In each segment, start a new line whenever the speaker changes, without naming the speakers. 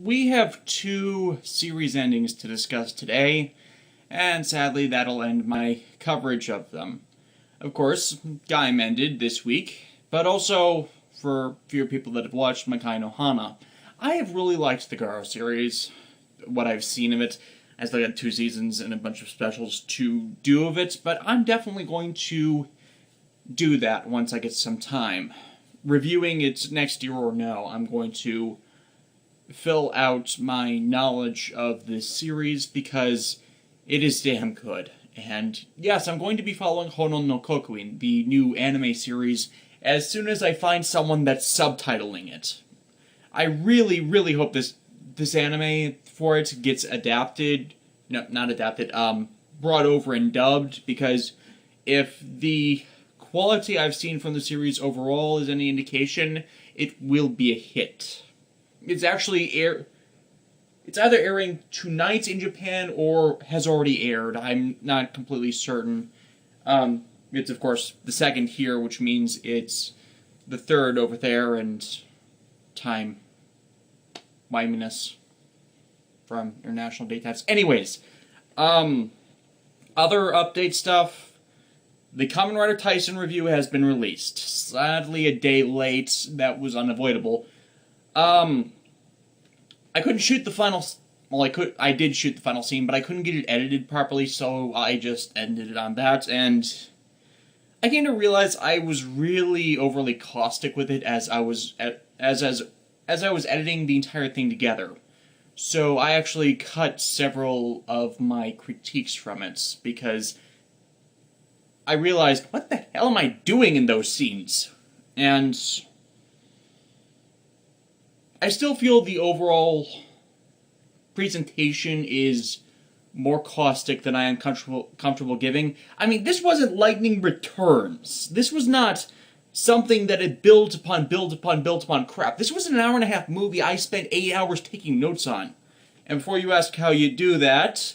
We have two series endings to discuss today, and sadly that'll end my coverage of them. Of course, Gaim ended this week, but also, for fewer people that have watched Makai no Hana, I have really liked the Garo series, what I've seen of it. I still got 2 seasons and a bunch of specials to do of it, but I'm definitely going to do that once I get some time. Reviewing it next year or no, I'm going to fill out my knowledge of this series because it is damn good. And yes, I'm going to be following Honon no Kokuin, the new anime series, as soon as I find someone that's subtitling it. I really, really hope this anime for it gets adapted, no, not adapted, brought over and dubbed, because if the quality I've seen from the series overall is any indication, it will be a hit. It's actually it's either airing tonight in Japan or has already aired. I'm not completely certain. It's, of course, the second here, which means it's the third over there, and time wiminess from International Date Types. Anyways, other update stuff. The Kamen Rider Tyson review has been released. Sadly, a day late. That was unavoidable. I couldn't shoot the final... Well, I did shoot the final scene, but I couldn't get it edited properly, so I just ended it on that, and I came to realize I was really overly caustic with it as I was editing the entire thing together. So I actually cut several of my critiques from it, because I realized, what the hell am I doing in those scenes? And I still feel the overall presentation is more caustic than I am comfortable giving. I mean, this wasn't lightning returns. This was not something that had built upon crap. This was an hour-and-a-half movie I spent 8 hours taking notes on. And before you ask how you do that,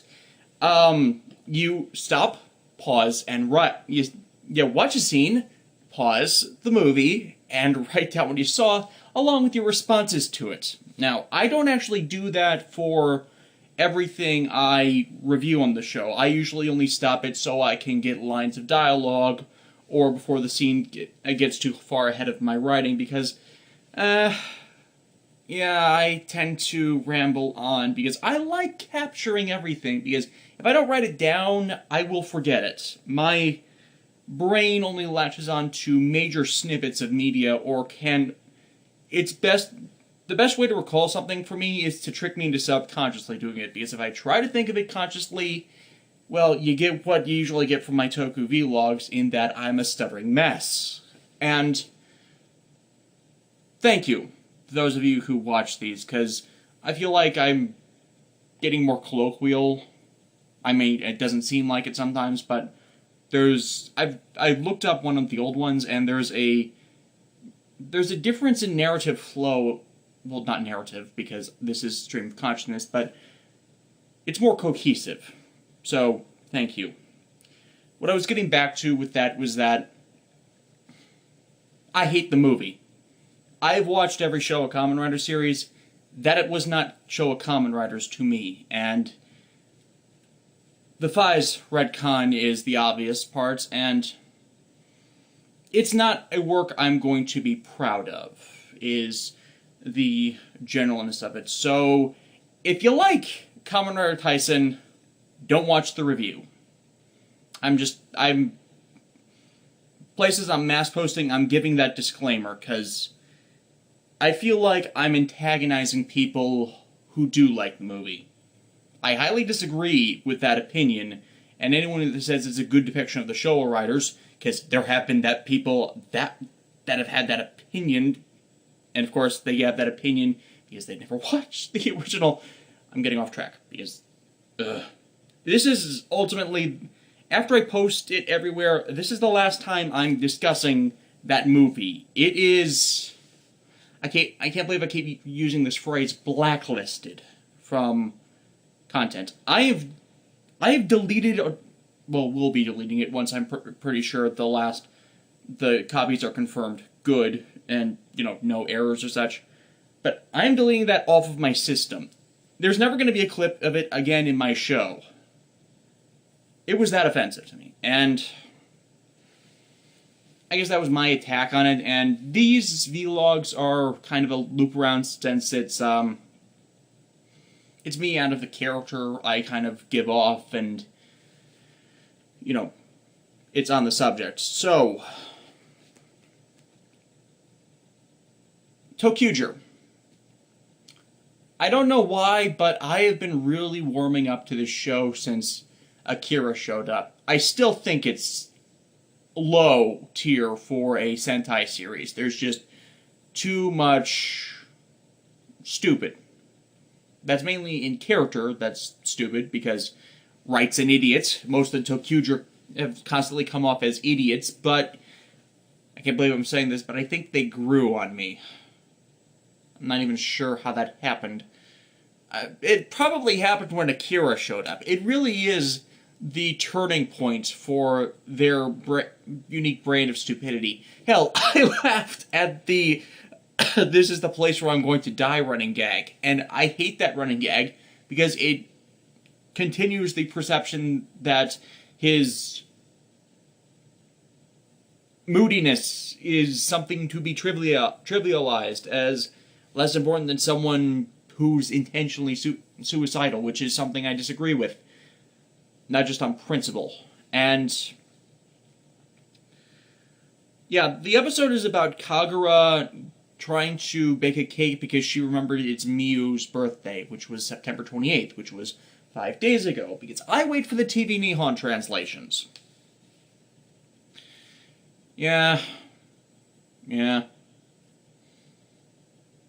you stop, pause, and watch a scene, pause the movie, and write down what you saw, along with your responses to it. Now, I don't actually do that for everything I review on the show. I usually only stop it so I can get lines of dialogue, or before the scene gets too far ahead of my writing, because, yeah, I tend to ramble on, because I like capturing everything, because if I don't write it down, I will forget it. My brain only latches on to major snippets of media, or the best way to recall something for me is to trick me into subconsciously doing it, because if I try to think of it consciously, well, you get what you usually get from my Toku vlogs, in that I'm a stuttering mess. And thank you to those of you who watch these, because I feel like I'm getting more colloquial. I mean, it doesn't seem like it sometimes, but I've looked up one of the old ones, and there's a difference in narrative flow. Well, not narrative, because this is stream of consciousness, but it's more cohesive. So, thank you. What I was getting back to with that was that I hate the movie. I've watched every Showa Kamen Rider series. That it was not Showa Kamen Riders to me, and the Fi's retcon is the obvious part, and it's not a work I'm going to be proud of, is the generalness of it. So, if you like Kamen Rider Tyson, don't watch the review. Places I'm mass posting, I'm giving that disclaimer, because I feel like I'm antagonizing people who do like the movie. I highly disagree with that opinion, and anyone that says it's a good depiction of the Showa Riders, because there have been people that have had that opinion, and of course they have that opinion because they never watched the original. I'm getting off track, because this is ultimately, after I post it everywhere, this is the last time I'm discussing that movie. It is, I can't believe I keep using this phrase, blacklisted from content. I have deleted, well, will be deleting it once I'm pretty sure the copies are confirmed good, and, no errors or such. But I'm deleting that off of my system. There's never going to be a clip of it again in my show. It was that offensive to me. And I guess that was my attack on it. And these vlogs are kind of a loop around since it's me out of the character I kind of give off, and, you know, it's on the subject. So, Toqger. I don't know why, but I have been really warming up to this show since Akira showed up. I still think it's low tier for a Sentai series. There's just too much stupid. That's mainly in character that's stupid, because Wright's an idiot. Most of the Toqger have constantly come off as idiots, but I can't believe I'm saying this, but I think they grew on me. I'm not even sure how that happened. It probably happened when Akira showed up. It really is the turning point for their unique brand of stupidity. Hell, I laughed at the "this is the place where I'm going to die" running gag, and I hate that running gag because it continues the perception that his moodiness is something to be trivialized as less important than someone who's intentionally suicidal, which is something I disagree with. Not just on principle. And yeah, the episode is about Kagura trying to bake a cake because she remembered it's Miyu's birthday, which was September 28th, which was 5 days ago, because I wait for the TV Nihon translations. Yeah.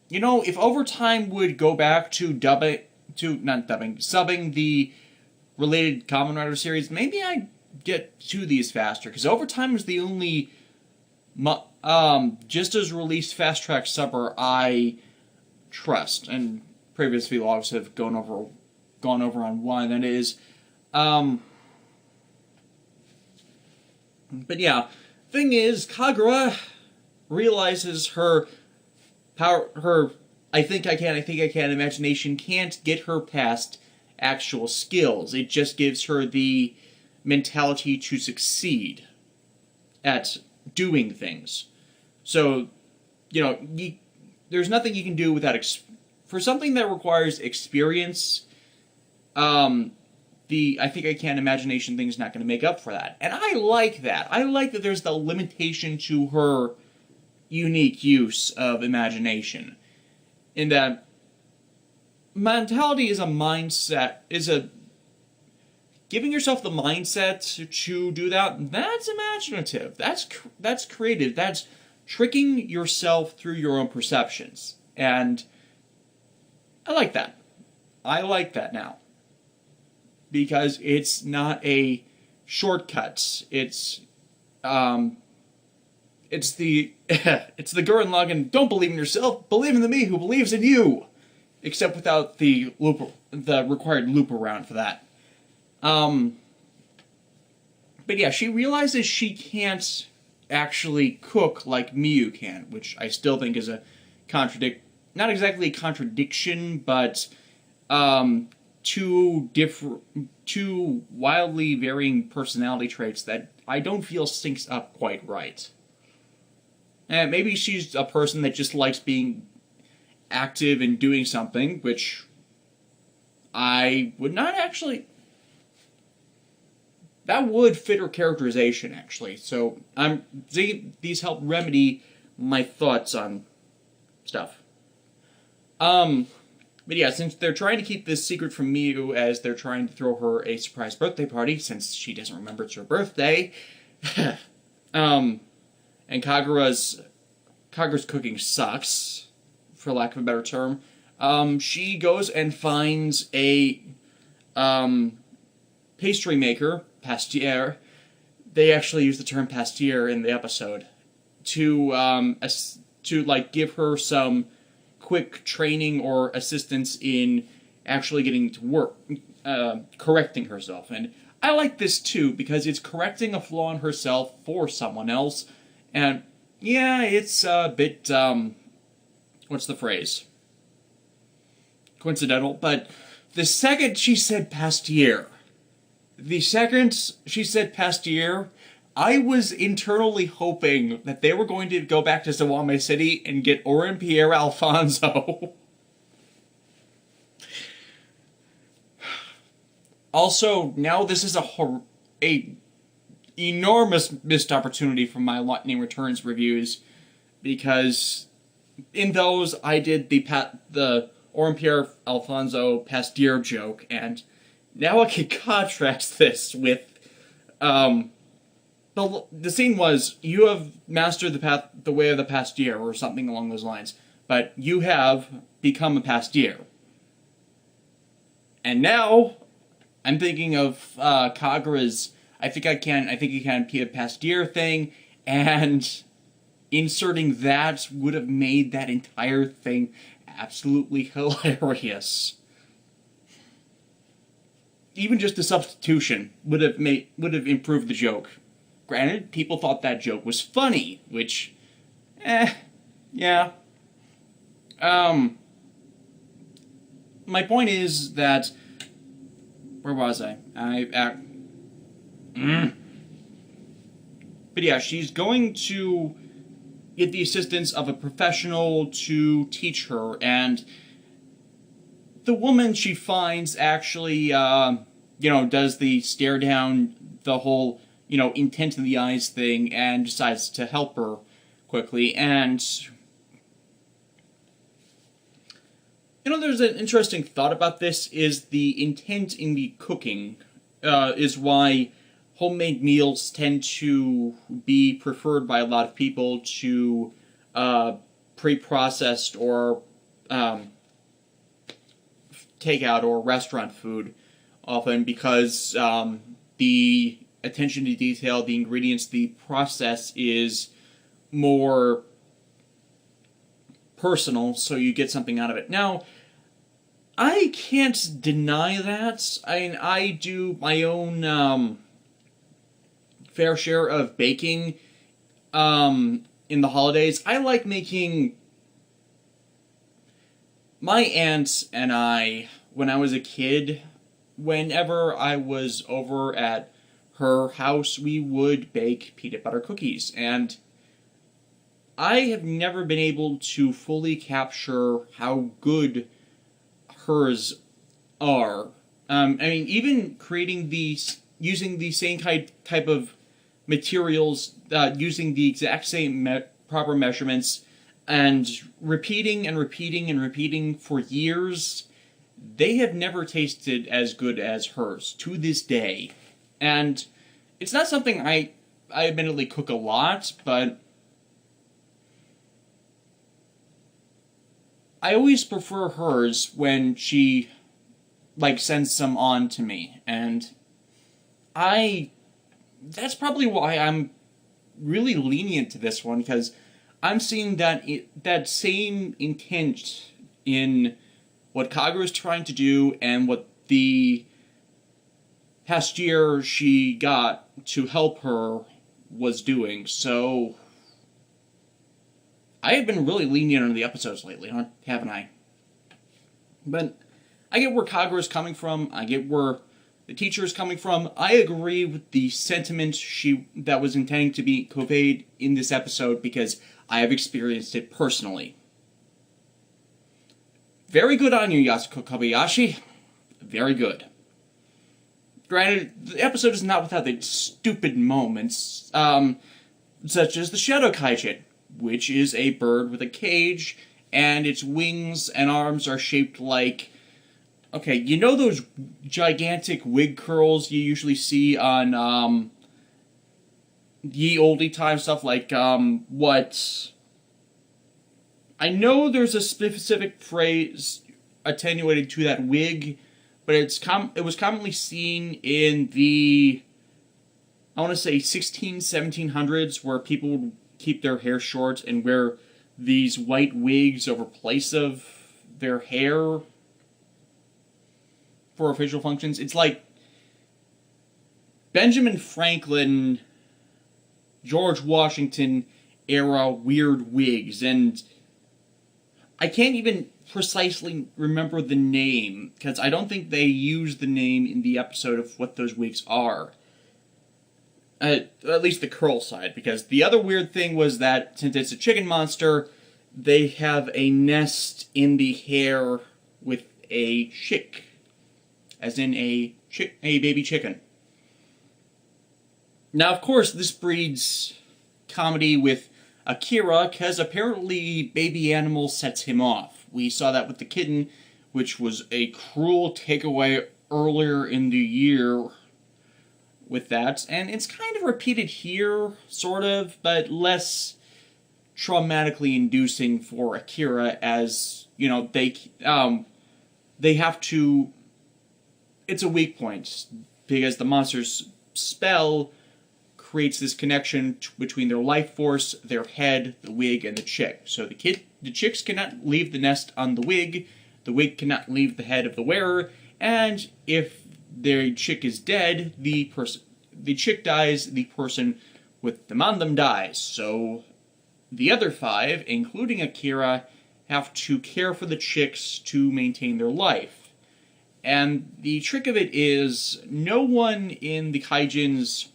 You know, if Overtime would go back to subbing the related Kamen Rider series, maybe I'd get to these faster, because Overtime is the only just as released fast track subber I trust, and previous vlogs have gone over on one that is. But yeah, thing is, Kagura realizes her I think I can imagination can't get her past actual skills. It just gives her the mentality to succeed at doing things. So, you know, there's nothing you can do without for something that requires experience. I think I can imagination thing's not going to make up for that, and I like that. I like that there's the limitation to her unique use of imagination, in that mentality is a mindset, giving yourself the mindset to do that. That's imaginative. That's creative. That's tricking yourself through your own perceptions, and I like that. I like that now, because it's not a shortcut. It's the Gurren Lagann, don't believe in yourself, believe in the me who believes in you. Except without the required loop around for that. But yeah, she realizes she can't actually cook like Miyu can, which I still think is a not exactly a contradiction, but two wildly varying personality traits that I don't feel syncs up quite right. And maybe she's a person that just likes being active and doing something, which I would not actually. That would fit her characterization, actually. So these help remedy my thoughts on stuff. But yeah, since they're trying to keep this secret from Miyu as they're trying to throw her a surprise birthday party, since she doesn't remember it's her birthday, and Kagura's cooking sucks, for lack of a better term, she goes and finds a pastry maker, pastier. They actually use the term pastier in the episode to give her some quick training or assistance in actually getting to work, correcting herself. And I like this too, because it's correcting a flaw in herself for someone else. And yeah, it's a bit, what's the phrase? coincidental, but the second she said Pastier, I was internally hoping that they were going to go back to Zawame City and get Orin Pierre Alfonso. Also, now this is a enormous missed opportunity from my Lightning Returns reviews, because in those I did the Orin Pierre Alfonso Pastier joke, and now I can contrast this with the scene was, you have mastered the way of the Pastier, or something along those lines, but you have become a Pastier. And now I'm thinking of Kagura's I think you can be a Pastier thing, and inserting that would have made that entire thing absolutely hilarious. Even just the substitution would have improved the joke. Granted, people thought that joke was funny, which, yeah. My point is that, where was I? But yeah, she's going to get the assistance of a professional to teach her, and the woman she finds actually, does the stare down, the whole, intent in the eyes thing, and decides to help her quickly. And there's an interesting thought about this, is the intent in the cooking is why homemade meals tend to be preferred by a lot of people to pre-processed or takeout or restaurant food, often because the attention to detail, the ingredients, the process is more personal, so you get something out of it. Now, I can't deny that. I do my own fair share of baking in the holidays. I like making... My aunt and I, when I was a kid, whenever I was over at her house, we would bake peanut butter cookies, and I have never been able to fully capture how good hers are. Even creating these, using the same type of materials, using the exact same proper measurements, and repeating and repeating and repeating for years, they have never tasted as good as hers, to this day. And it's not something I admittedly cook a lot, but I always prefer hers when she, sends some on to me. And that's probably why I'm really lenient to this one, because I'm seeing that same intent in what Kagura is trying to do and what the Pastier she got to help her was doing. So I have been really lenient on the episodes lately, haven't I? But I get where Kagura is coming from. I get where the teacher is coming from. I agree with the sentiment that was intending to be conveyed in this episode, because I have experienced it personally. Very good on you, Yasuko Kobayashi. Very good. Granted, the episode is not without its stupid moments, such as the Shadow Kaijin, which is a bird with a cage, and its wings and arms are shaped like... Okay, you know those gigantic wig curls you usually see on, ye olde time stuff, like, what... I know there's a specific phrase attenuated to that wig, but it was commonly seen in the, I want to say, 1700s, where people would keep their hair short and wear these white wigs over place of their hair for official functions. It's like Benjamin Franklin, George Washington era weird wigs, and I can't even precisely remember the name, because I don't think they use the name in the episode of what those wigs are. At least the curl side, because the other weird thing was that, since it's a chicken monster, they have a nest in the hair with a chick. As in a baby chicken. Now, of course, this breeds comedy with Akira, because apparently baby animal sets him off. We saw that with the kitten, which was a cruel takeaway earlier in the year with that. And it's kind of repeated here, sort of, but less traumatically inducing for Akira, as, you know, they have to... It's a weak point, because the monster's spell creates this connection between their life force, their head, the wig, and the chick. So the chicks cannot leave the nest on the wig cannot leave the head of the wearer, and if their chick is dead, the chick dies, the person with them on them dies. So the other 5, including Akira, have to care for the chicks to maintain their life. And the trick of it is, no one in the Kaijin's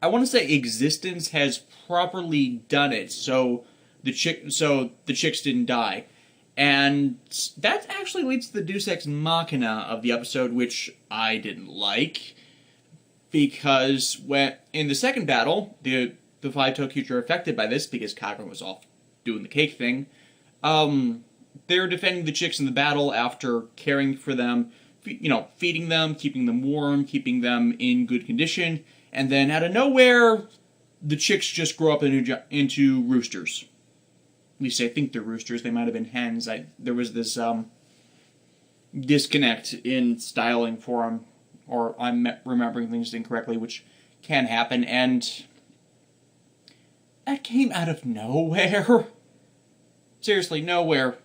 existence has properly done it, so the chicks didn't die. And that actually leads to the Deus Ex Machina of the episode, which I didn't like, because when in the second battle, the 5 Toqger are affected by this, because Kagen was off doing the cake thing. They're defending the chicks in the battle after caring for them, feeding them, keeping them warm, keeping them in good condition, and then out of nowhere, the chicks just grow up into roosters. At least I think they're roosters. They might have been hens. There was this disconnect in styling for them, or I'm remembering things incorrectly, which can happen, and that came out of nowhere. Seriously, nowhere.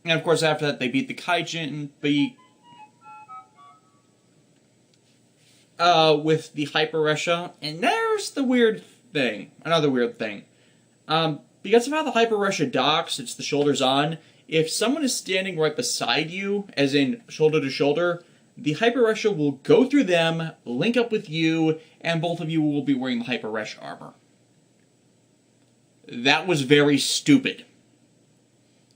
And of course, after that, they beat the Kaijin, with the Hyper Resha, and there's the weird thing. Another weird thing. Because of how the Hyper Resha docks, it's the shoulders on. If someone is standing right beside you, as in shoulder to shoulder, the Hyper Resha will go through them, link up with you, and both of you will be wearing the Hyper Resha armor. That was very stupid.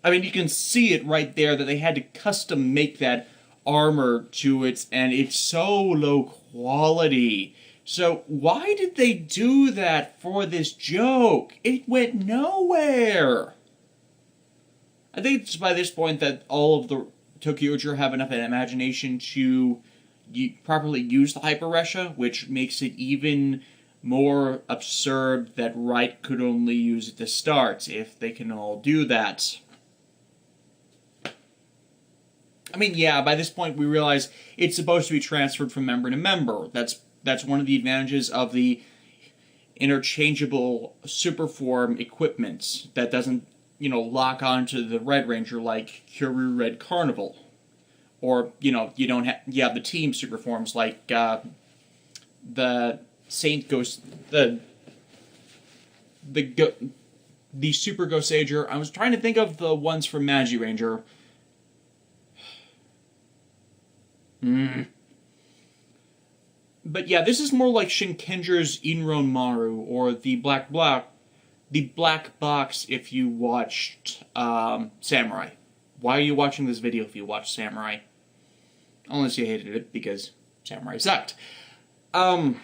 I mean, you can see it right there that they had to custom make that armor to it, and it's so low quality. So why did they do that for this joke? It went nowhere. I think it's by this point that all of the Toqger have enough imagination to properly use the Hyper Resha, which makes it even more absurd that Wright could only use it to start, if they can all do that. I mean, yeah, by this point we realize it's supposed to be transferred from member to member. That's one of the advantages of the interchangeable superform equipment that doesn't, lock onto the Red Ranger like Kyoryu Red Carnival. Or, you have the team superforms like the Saint Ghost, the Super Ghostager. I was trying to think of the ones from Magi Ranger. But yeah, this is more like Shinkenger's Inron Maru, or the Black Box if you watched Samurai. Why are you watching this video if you watched Samurai? Unless you hated it because Samurai sucked. So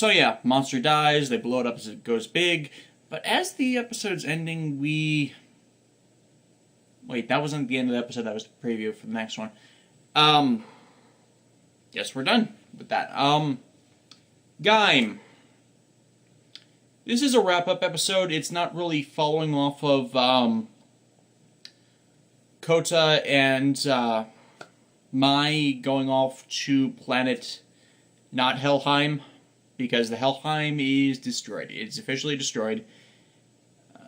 yeah, monster dies, they blow it up as it goes big, but as the episode's ending, Wait, that wasn't the end of the episode, that was the preview for the next one. Guess we're done with that. Gaim. This is a wrap-up episode. It's not really following off of, Kota and, Mai going off to planet not Helheim, because the Helheim is destroyed. It's officially destroyed.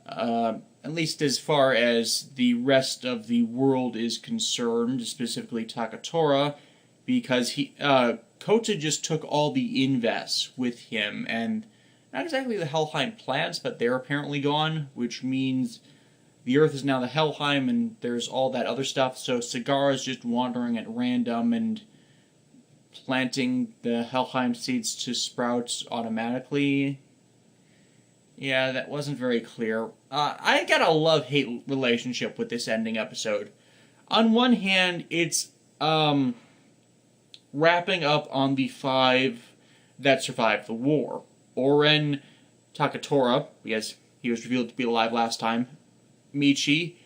At least as far as the rest of the world is concerned, specifically Takatora, because Kota just took all the invests with him, and not exactly the Helheim plants, but they're apparently gone, which means the Earth is now the Helheim, and there's all that other stuff, so Sagara's just wandering at random and planting the Helheim seeds to sprout automatically. Yeah, that wasn't very clear. I got a love-hate relationship with this ending episode. On one hand, it's wrapping up on the 5 that survived the war. Oren, Takatora, because he was revealed to be alive last time, Michi,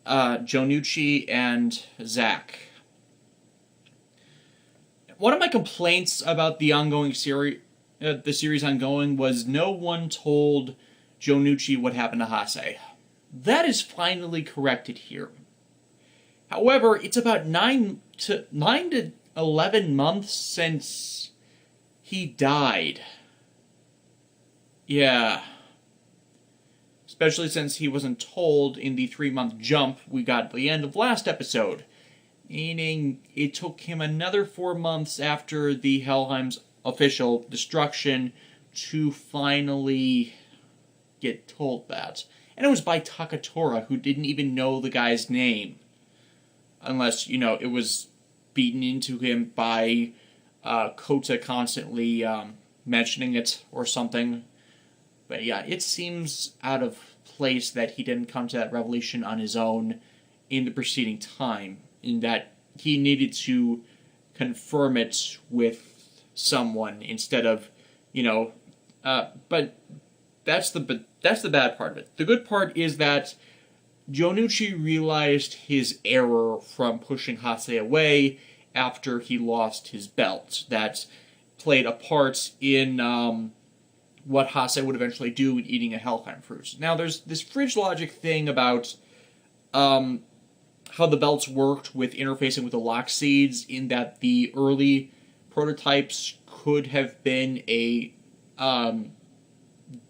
Jonuchi, and Zack. One of my complaints about the ongoing series, the series ongoing, was no one told Jonuchi what happened to Hase. That is finally corrected here. However, it's about 9 to 11 months since he died. Yeah. Especially since he wasn't told in the 3-month jump we got at the end of last episode. Meaning, it took him another 4 months after the Helheim's official destruction to finally get told that. And it was by Takatora, who didn't even know the guy's name. Unless, it was beaten into him by Kota constantly mentioning it or something. But yeah, it seems out of place that he didn't come to that revelation on his own in the preceding time, in that he needed to confirm it with someone instead of, but that's the bad part of it. The good part is that Jonuchi realized his error from pushing Hase away after he lost his belt. That played a part in what Hase would eventually do in eating a Helheim fruit. Now, there's this fridge logic thing about how the belts worked with interfacing with the lock seeds, in that the early prototypes could have been a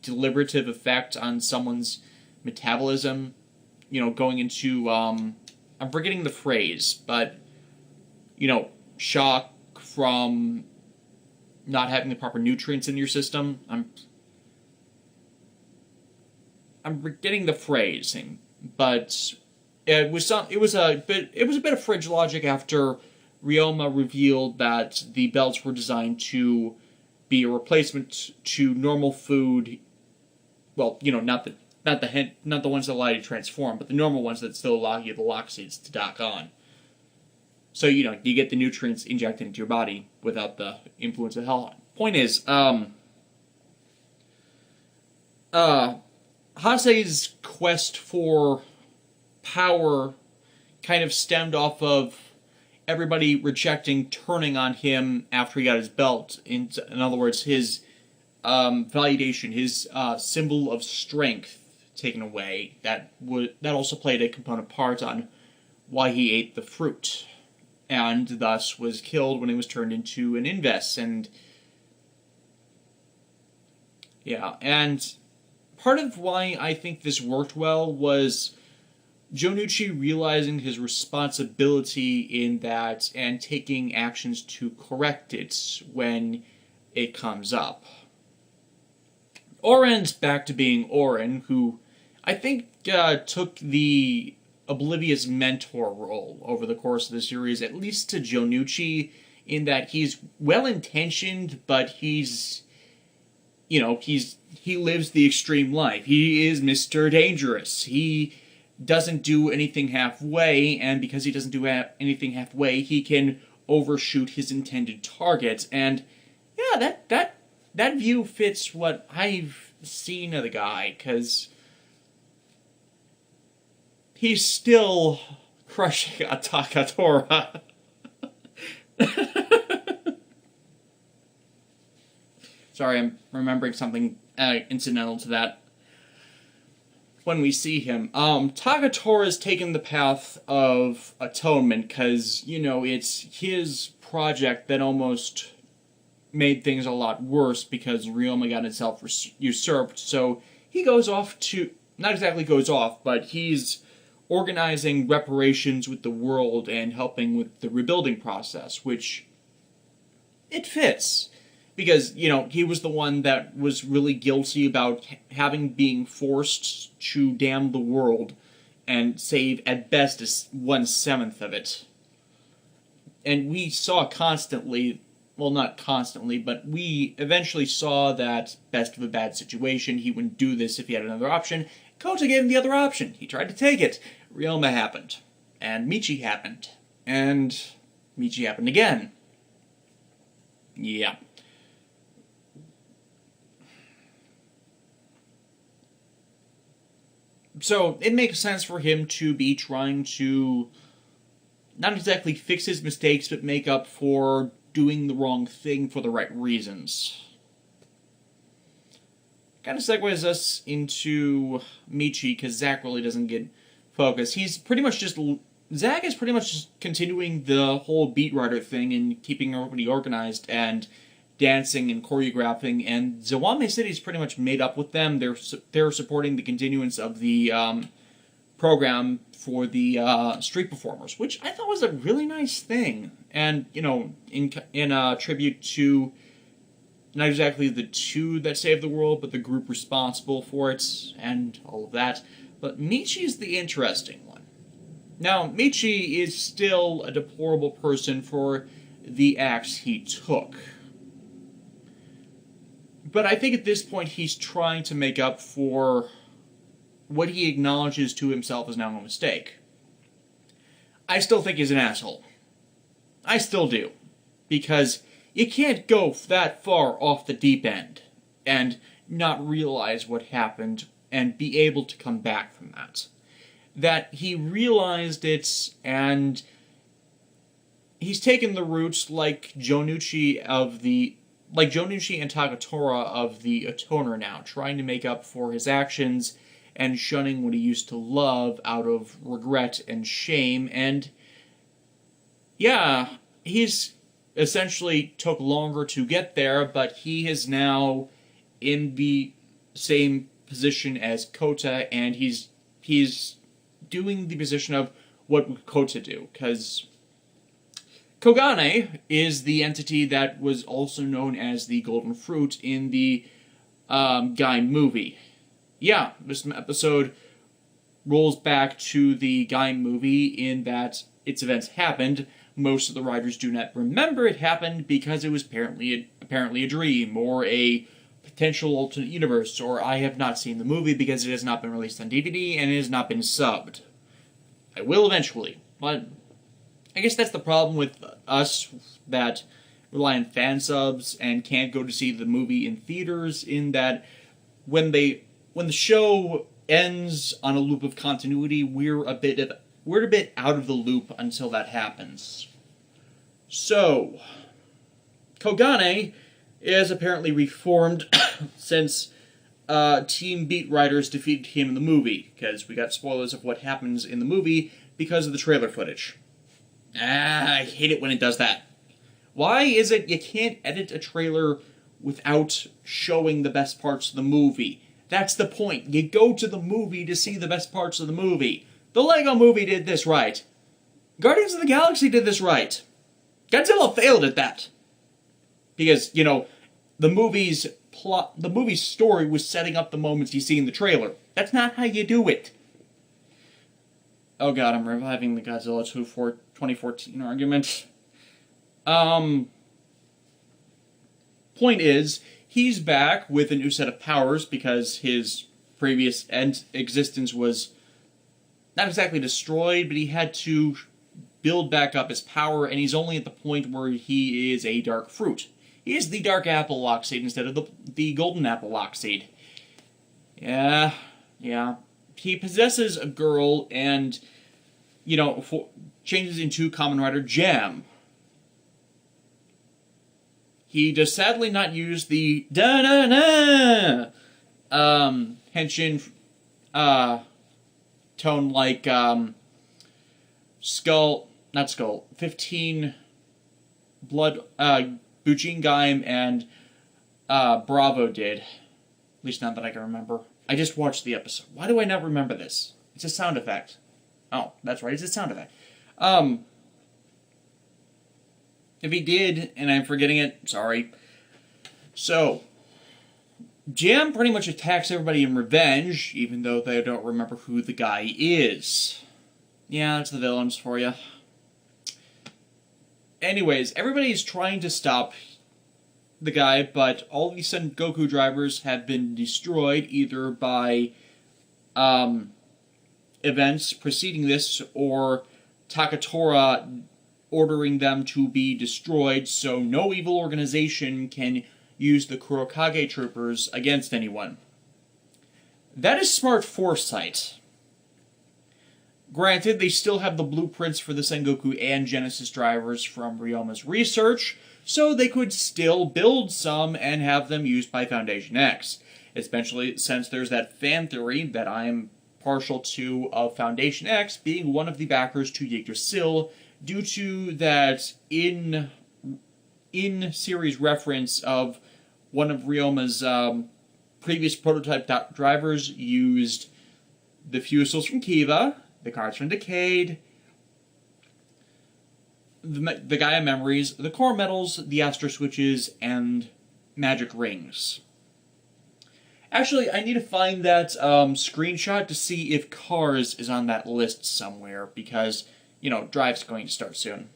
deliberative effect on someone's metabolism, going into, I'm forgetting the phrase, but, shock from not having the proper nutrients in your system. I'm forgetting the phrasing, but it was a bit of fridge logic after Ryoma revealed that the belts were designed to be a replacement to normal food. Well, not the ones that allow you to transform, but the normal ones that still allow you the lock seeds to dock on. So, you get the nutrients injected into your body without the influence of Helheim. Point is, Hase's quest for power kind of stemmed off of everybody rejecting turning on him after he got his belt. In other words, his validation, his symbol of strength taken away. That also played a component part on why he ate the fruit, and thus was killed when he was turned into an invest. And yeah, and part of why I think this worked well was Jonuchi realizing his responsibility in that and taking actions to correct it when it comes up. Oren's back to being Oren, who I think took the oblivious mentor role over the course of the series, at least to Jonuchi, in that he's well-intentioned, but he lives the extreme life. He is Mr. Dangerous. He doesn't do anything halfway, and because he doesn't do anything halfway, he can overshoot his intended target. And yeah, that view fits what I've seen of the guy, because he's still crushing a Takatora. Sorry, I'm remembering something incidental to that. When we see him, Takatora's taken the path of atonement, because, it's his project that almost made things a lot worse because Ryoma got himself usurped, so he goes off to, not exactly goes off, but he's organizing reparations with the world and helping with the rebuilding process, which it fits. Because, he was the one that was really guilty about being forced to damn the world and save at best 1/7 of it. And we saw constantly, well, not constantly, but we eventually saw that best of a bad situation. He wouldn't do this if he had another option. Kota gave him the other option. He tried to take it. Ryoma happened. And Michi happened. And Michi happened again. Yeah. So, it makes sense for him to be trying to not exactly fix his mistakes, but make up for doing the wrong thing for the right reasons. Kind of segues us into Michi, because Zack really doesn't get focused. Zack is pretty much just continuing the whole Beat Rider thing and keeping everybody organized and dancing and choreographing, and Zawame City's pretty much made up with them. They're supporting the continuance of the program for the street performers, which I thought was a really nice thing. And in tribute to not exactly the two that saved the world, but the group responsible for it and all of that. But Michi's the interesting one. Now, Michi is still a deplorable person for the acts he took. But I think at this point he's trying to make up for what he acknowledges to himself is now a mistake. I still think he's an asshole. I still do. Because you can't go that far off the deep end and not realize what happened and be able to come back from that. That he realized it, and he's taken the route like Jonuchi and Takatora of the Atoner now, trying to make up for his actions and shunning what he used to love out of regret and shame. And yeah, he's essentially took longer to get there, but he is now in the same position as Kota, and he's doing the position of what would Kota do, because Kogane is the entity that was also known as the Golden Fruit in the Gaim movie. Yeah, this episode rolls back to the Gaim movie in that its events happened. Most of the writers do not remember it happened because it was apparently a dream or a potential alternate universe, or I have not seen the movie because it has not been released on DVD and it has not been subbed. I will eventually, but I guess that's the problem with us that rely on fan subs and can't go to see the movie in theaters, in that when the show ends on a loop of continuity, we're a bit out of the loop until that happens. So, Kogane is apparently reformed since Team Beat Riders defeated him in the movie, because we got spoilers of what happens in the movie because of the trailer footage. I hate it when it does that. Why is it you can't edit a trailer without showing the best parts of the movie? That's the point. You go to the movie to see the best parts of the movie. The Lego movie did this right. Guardians of the Galaxy did this right. Godzilla failed at that. Because, the movie's story was setting up the moments you see in the trailer. That's not how you do it. Oh god, I'm reviving the Godzilla 2014 argument. Point is, he's back with a new set of powers because his previous existence was not exactly destroyed, but he had to build back up his power, and he's only at the point where he is a dark fruit. He is the dark apple lock seed instead of the golden apple lock seed. Yeah. He possesses a girl and, changes into Kamen Rider Jam. He does sadly not use the da-na-na henshin tone like 15 Blood, Bujin Gaim and Bravo did. At least not that I can remember. I just watched the episode. Why do I not remember this? It's a sound effect. Oh, that's right, it's a sound effect. If he did, and I'm forgetting it, sorry. So, Jam pretty much attacks everybody in revenge, even though they don't remember who the guy is. Yeah, that's the villains for you. Anyways, everybody's trying to stop the guy, but all these Sengoku drivers have been destroyed either by events preceding this or Takatora ordering them to be destroyed so no evil organization can use the Kurokage troopers against anyone. That is smart foresight. Granted, they still have the blueprints for the Sengoku and Genesis drivers from Ryoma's research, so they could still build some and have them used by Foundation X. Especially since there's that fan theory that I am partial to of Foundation X being one of the backers to Yggdrasil, due to that in-series reference of one of Ryoma's previous prototype drivers used the fusels from Kiva, the cards from Decade, the Gaia memories, the core metals, the Astro switches, and magic rings. Actually, I need to find that screenshot to see if Cars is on that list somewhere, because, you know, Drive's going to start soon.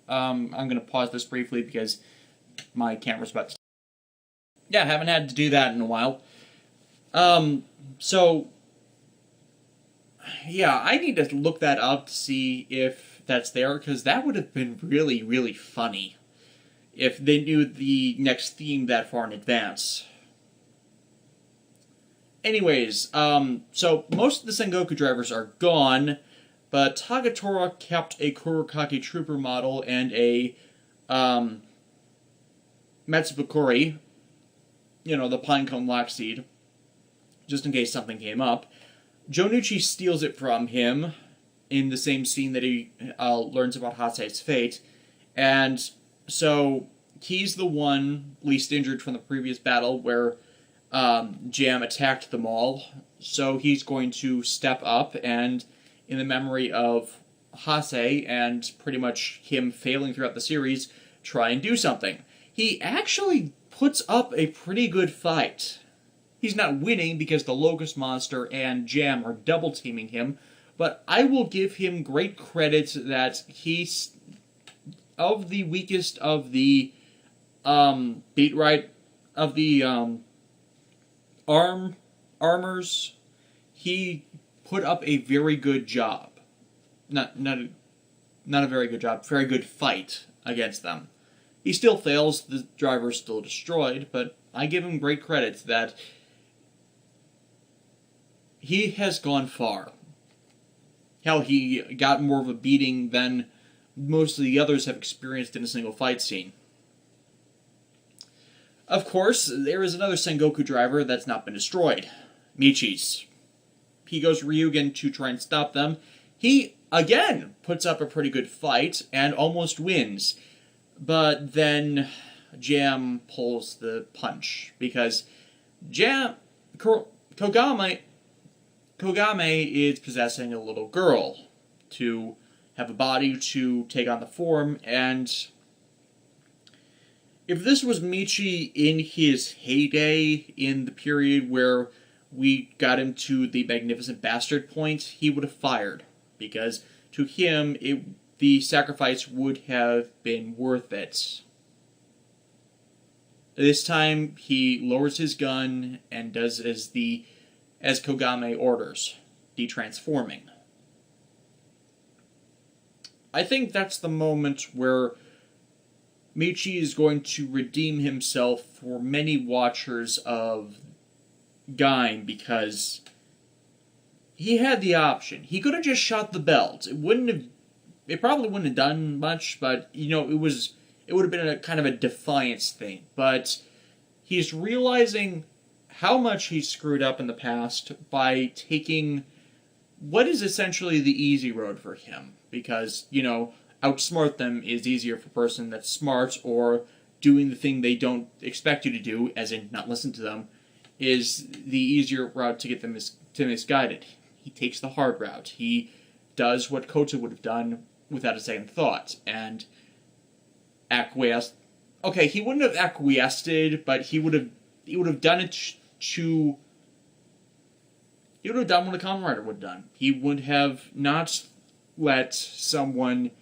I'm going to pause this briefly because my camera's about to... Yeah, haven't had to do that in a while. So, yeah, I need to look that up to see if that's there, because that would have been really, really funny if they knew the next theme that far in advance. Anyways, so most of the Sengoku drivers are gone, but Takatora kept a Kurokage trooper model and a Matsubakuri, you know, the pinecone lockseed, just in case something came up. Jonichi steals it from him in the same scene that he learns about Hase's fate, and so he's the one least injured from the previous battle where Jam attacked them all, so he's going to step up and, in the memory of Hase and pretty much him failing throughout the series, try and do something. He actually puts up a pretty good fight. He's not winning because the Locust Monster and Jam are double teaming him, but I will give him great credit that he's of the weakest of the armors. He put up a very good job. Not a very good job, very good fight against them. He still fails, the driver's still destroyed, but I give him great credit that he has gone far. Hell, he got more of a beating than most of the others have experienced in a single fight scene. Of course, there is another Sengoku driver that's not been destroyed. Michi's. He goes Ryugen to try and stop them. He, again, puts up a pretty good fight and almost wins. But then Jam pulls the punch, because Kogame is possessing a little girl to have a body to take on the form, and if this was Michi in his heyday, in the period where we got him to the Magnificent Bastard point, he would have fired, because to him, the sacrifice would have been worth it. This time, he lowers his gun and does as Kogame orders, detransforming. I think that's the moment where Michi is going to redeem himself for many watchers of Gaim, because he had the option. He could have just shot the belt. It probably wouldn't have done much, but, you know, it would have been a kind of a defiance thing. But he's realizing how much he screwed up in the past by taking what is essentially the easy road for him. Because, you know, outsmart them is easier for a person that's smart, or doing the thing they don't expect you to do, as in not listen to them, is the easier route to get them misguided. He takes the hard route. He does what Kota would have done without a second thought. And acquiesced. Okay, he wouldn't have acquiesced, but he would have done it to. He would have done what a Kamen Rider would have done. He would have not let someone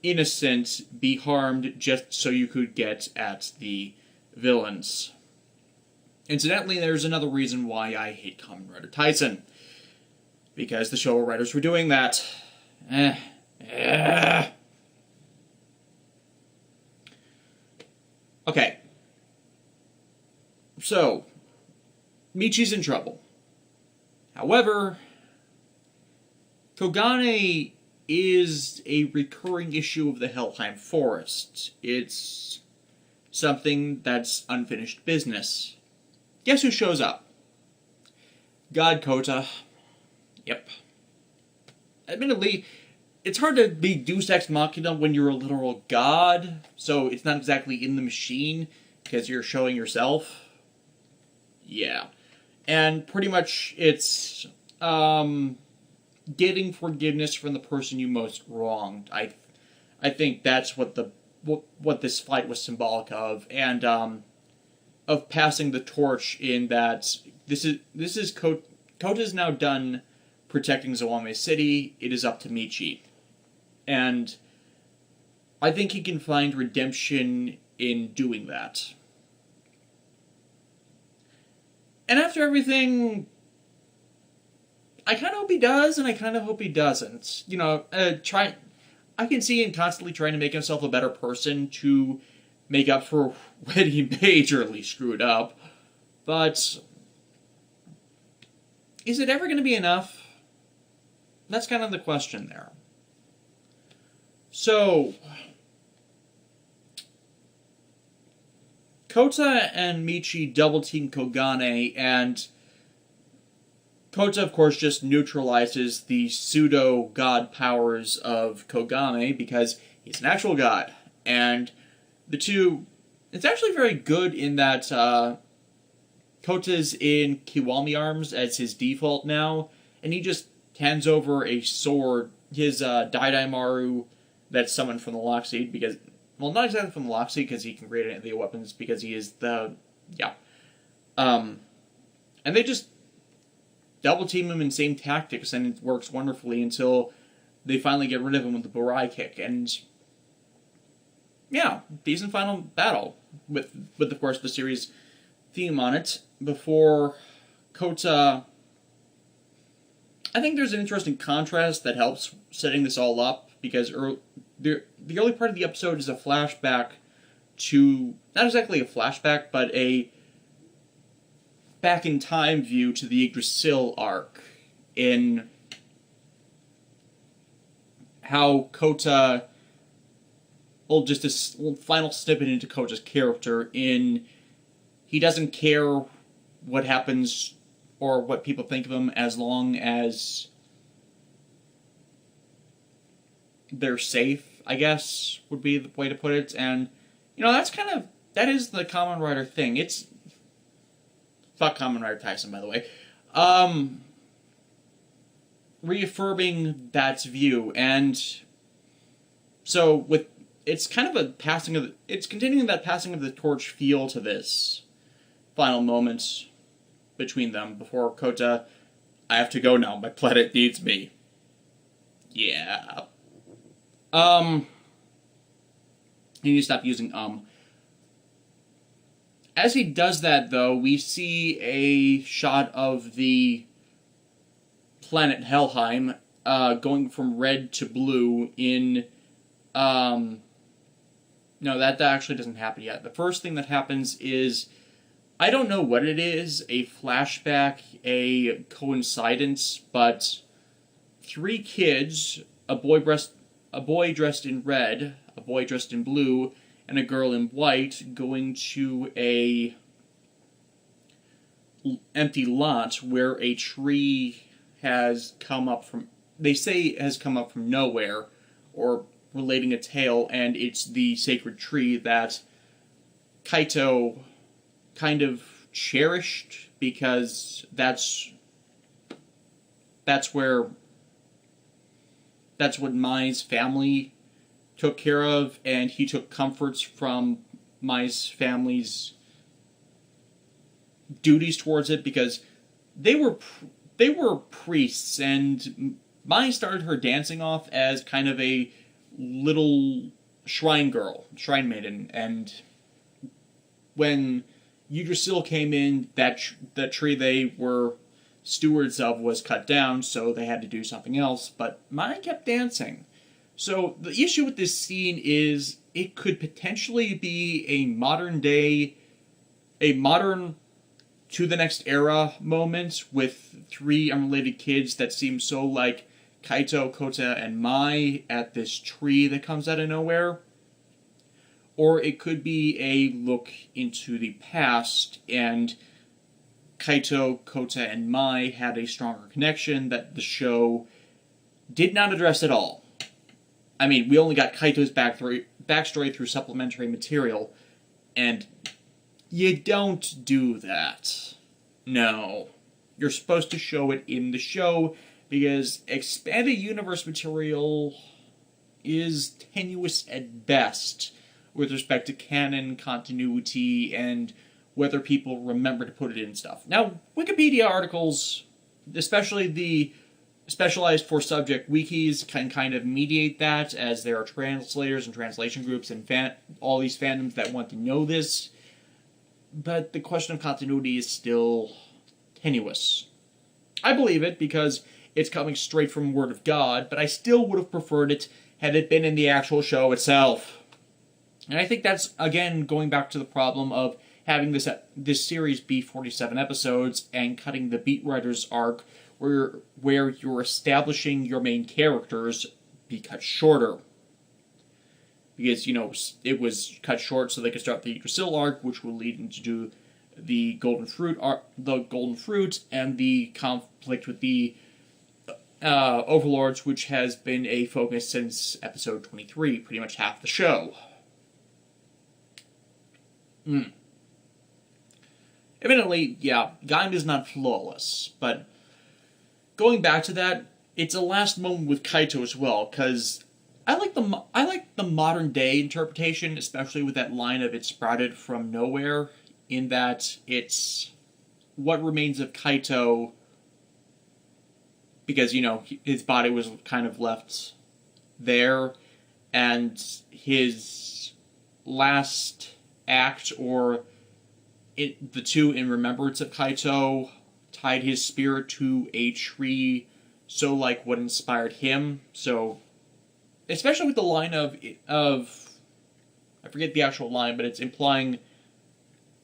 innocent be harmed just so you could get at the villains. Incidentally, there's another reason why I hate Kamen Rider Tyson. Because the Showa writers were doing that. Okay. So, Michi's in trouble. However, Kogane is a recurring issue of the Helheim Forest. It's something that's unfinished business. Guess who shows up? God Kota. Yep. Admittedly, it's hard to be Deus Ex Machina when you're a literal god, so it's not exactly in the machine, because you're showing yourself. Yeah. And pretty much it's getting forgiveness from the person you most wronged. I think that's what this fight was symbolic of, and of passing the torch in that Kota's now done protecting Zawame City. It is up to Michi. And I think he can find redemption in doing that. And after everything, I kind of hope he does, and I kind of hope he doesn't. You know, I can see him constantly trying to make himself a better person to make up for when he majorly screwed up. But is it ever going to be enough? That's kind of the question there. So, Kota and Michi double-team Kogane, and Kota, of course, just neutralizes the pseudo-god powers of Kogane, because he's an actual god. And the two... It's actually very good in that Kota's in Kiwami arms as his default now, and he just hands over a sword, his Daidaimaru that's summoned from the Lock Seed, because... Well, not exactly from the Lock Seed, because he can create any of the weapons, because he is the... Yeah. And they just double-team him in same tactics, and it works wonderfully until they finally get rid of him with the Burai kick, and... Yeah, decent final battle, with of course, the series theme on it, before Kota... I think there's an interesting contrast that helps setting this all up, because the early part of the episode is a flashback to... Not exactly a flashback, but a back-in-time view to the Yggdrasil arc, in how Kota... Well, just a final snippet into Kota's character in... He doesn't care what happens or what people think of him as long as they're safe, I guess, would be the way to put it. And, you know, that is the Kamen Rider thing. It's... Fuck Kamen Rider Tyson, by the way. Reaffirming that view, and so with... It's kind of a passing of... It's continuing that passing of the torch feel to this final moment between them before Kota... I have to go now. My planet needs me. Yeah. You need to stop using As he does that, though, we see a shot of the planet Helheim going from red to blue in... No, that actually doesn't happen yet. The first thing that happens is, I don't know what it is, a flashback, a coincidence, but 3 kids, a boy dressed in red, a boy dressed in blue, and a girl in white, going to a empty lot where a tree has come up from... They say it has come up from nowhere, or... relating a tale, and it's the sacred tree that Kaito kind of cherished, because that's what Mai's family took care of, and he took comforts from Mai's family's duties towards it, because they were priests, and Mai started her dancing off as kind of a little shrine girl, shrine maiden, and when Yggdrasil came in, that tree they were stewards of was cut down, so they had to do something else, but Mai kept dancing. So the issue with this scene is it could potentially be a modern to the next era moment with three unrelated kids that seem so like Kaito, Kota, and Mai at this tree that comes out of nowhere. Or it could be a look into the past, and Kaito, Kota, and Mai had a stronger connection that the show did not address at all. I mean, we only got Kaito's backstory through supplementary material, and you don't do that. No. You're supposed to show it in the show, because expanded universe material is tenuous at best with respect to canon, continuity, and whether people remember to put it in stuff. Now, Wikipedia articles, especially the specialized for subject wikis, can kind of mediate that, as there are translators and translation groups and all these fandoms that want to know this, but the question of continuity is still tenuous. I believe it because it's coming straight from Word of God, but I still would have preferred it had it been in the actual show itself. And I think that's, again, going back to the problem of having this series be 47 episodes and cutting the beat writer's arc where you're establishing your main characters be cut shorter. Because, it was cut short so they could start the Yggdrasil arc, which will lead into the Golden Fruit and the conflict with the Overlords, which has been a focus since episode 23, pretty much half the show. Evidently, yeah, Gaim is not flawless, but going back to that, it's a last moment with Kaito as well, because I like the modern day interpretation, especially with that line of "it sprouted from nowhere," in that it's what remains of Kaito, because, his body was kind of left there, and his last act, or the two in remembrance of Kaito, tied his spirit to a tree, so like what inspired him. So, especially with the line of I forget the actual line, but it's implying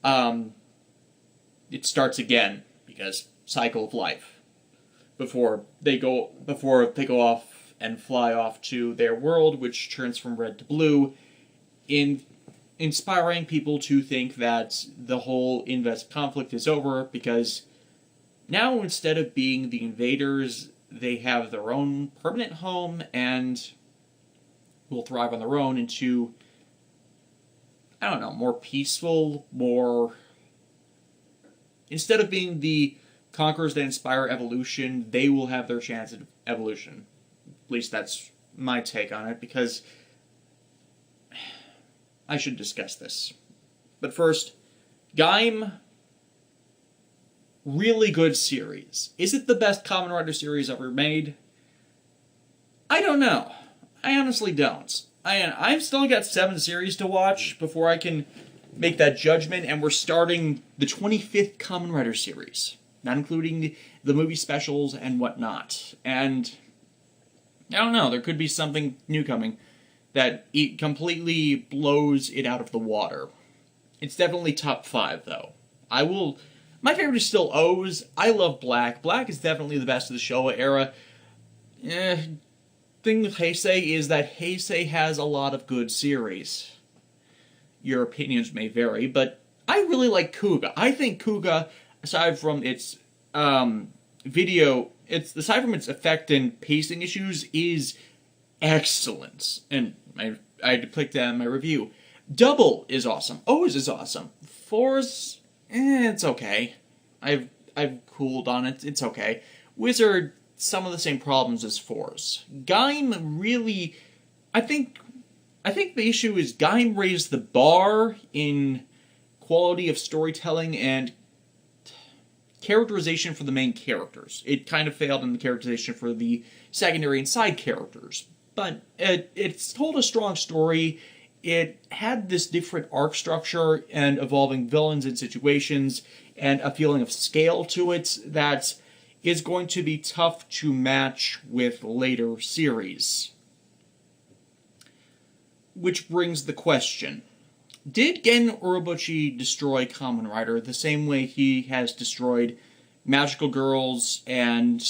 it starts again, because cycle of life, before they go off and fly off to their world, which turns from red to blue, inspiring people to think that the whole Invest conflict is over, because now, instead of being the invaders, they have their own permanent home and will thrive on their own into, more peaceful, instead of being the conquerors that inspire evolution, they will have their chance at evolution. At least that's my take on it, because I should discuss this. But first, Gaim, really good series. Is it the best Kamen Rider series ever made? I don't know. I honestly don't. I've still got 7 series to watch before I can make that judgment, and we're starting the 25th Kamen Rider series, not including the movie specials and whatnot. And I don't know, there could be something new coming that it completely blows it out of the water. It's definitely top 5, though. My favorite is still O's. I love Black. Black is definitely the best of the Showa era. Thing with Heisei is that Heisei has a lot of good series. Your opinions may vary, but I really like Kuga. I think Kuga, aside from its aside from its effect and pacing issues, is excellent. And I depict that in my review. Double is awesome. O's is awesome. Force, it's okay. I've cooled on it. It's okay. Wizard, some of the same problems as Force. Gaim really, I think I think the issue is Gaim raised the bar in quality of storytelling and characterization for the main characters. It kind of failed in the characterization for the secondary and side characters. But it's told a strong story. It had this different arc structure and evolving villains and situations and a feeling of scale to it that is going to be tough to match with later series. Which brings the question. Did Gen Urobuchi destroy Kamen Rider the same way he has destroyed Magical Girls and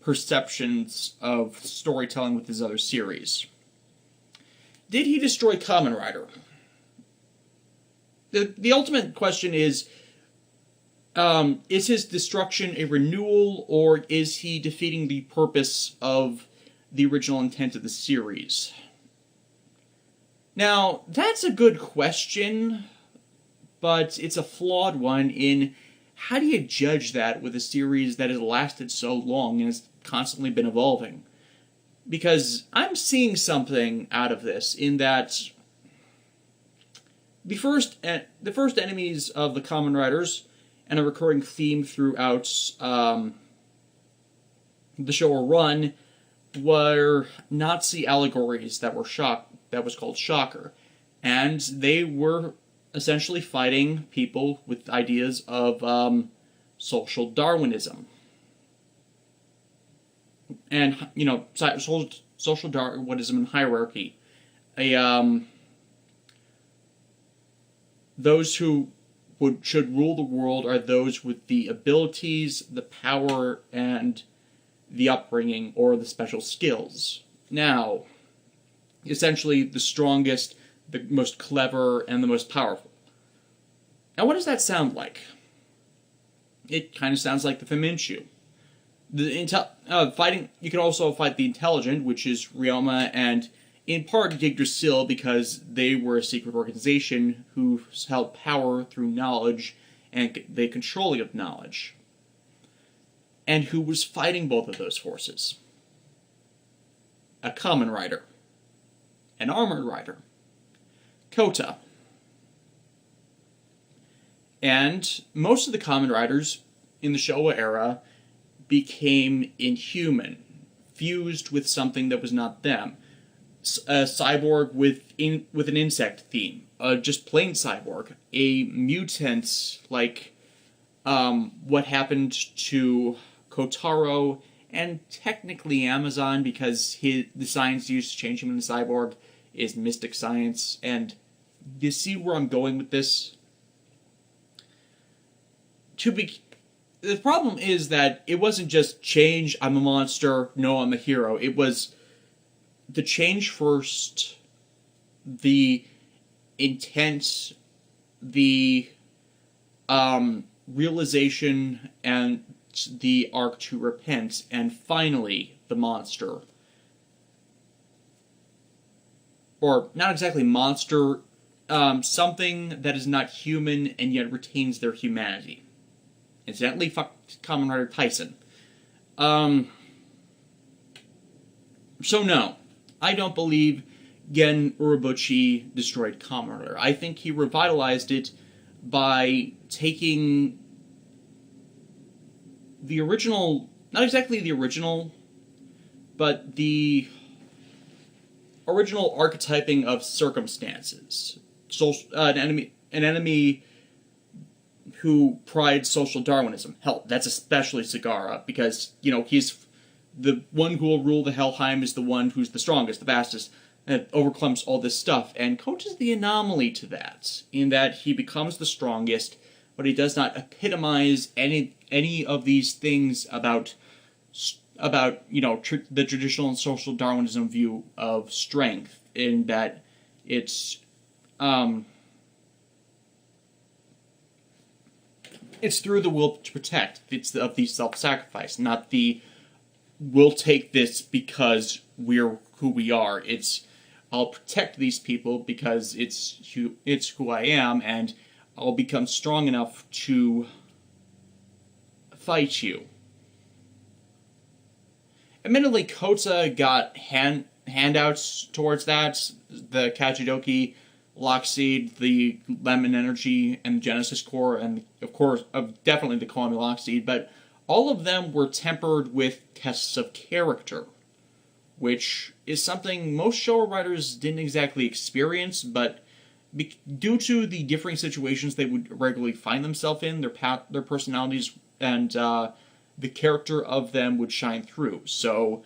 perceptions of storytelling with his other series? Did he destroy Kamen Rider? The ultimate question is his destruction a renewal, or is he defeating the purpose of the original intent of the series? Now, that's a good question, but it's a flawed one in how do you judge that with a series that has lasted so long and has constantly been evolving? Because I'm seeing something out of this in that the first enemies of the Kamen Riders, and a recurring theme throughout the show or run, were Nazi allegories that was called Shocker, and they were essentially fighting people with ideas of social Darwinism, and social Darwinism and hierarchy. Those who should rule the world are those with the abilities, the power, and the upbringing, or the special skills. Now, essentially the strongest, the most clever, and the most powerful. Now, what does that sound like? It kind of sounds like the Faminchu. You can also fight the intelligent, which is Ryoma, and in part Yggdrasil, because they were a secret organization who held power through knowledge and the controlling of knowledge. And who was fighting both of those forces? A Kamen Rider. An Armored Rider. Kota. And most of the Kamen Riders in the Showa era became inhuman, fused with something that was not them. A cyborg with an insect theme, just plain cyborg, a mutant like what happened to Kotaro, and technically Amazon, because the science used to change him into cyborg is mystic science. And you see where I'm going with this? The problem is that it wasn't just change, I'm a monster, no, I'm a hero. It was the change first, the intent, the realization, and the arc to repent, and finally the monster. Or, not exactly monster, something that is not human and yet retains their humanity. Incidentally, fuck Kamen Rider Tyson. So no, I don't believe Gen Urobuchi destroyed Kamen Rider. I think he revitalized it by taking the original, not exactly the original, but the original archetyping of circumstances. An enemy who prides social Darwinism. Hell, that's especially Sagara, because, he's the one who will rule the Helheim is the one who's the strongest, the fastest, and overcomes all this stuff. And Coach is the anomaly to that, in that he becomes the strongest, but he does not epitomize any of these things about the traditional and social Darwinism view of strength, in that it's through the will to protect. It's of the self-sacrifice, not the we'll take this because we're who we are. It's I'll protect these people because it's who I am, and I'll become strong enough to fight you. Admittedly, Kota got handouts towards that. The Kachidoki Lockseed, the Lemon Energy, and the Genesis Core, and of course, definitely the Koami Lockseed, but all of them were tempered with tests of character, which is something most show writers didn't exactly experience, but due to the differing situations they would regularly find themselves in, their personalities and the character of them would shine through. So,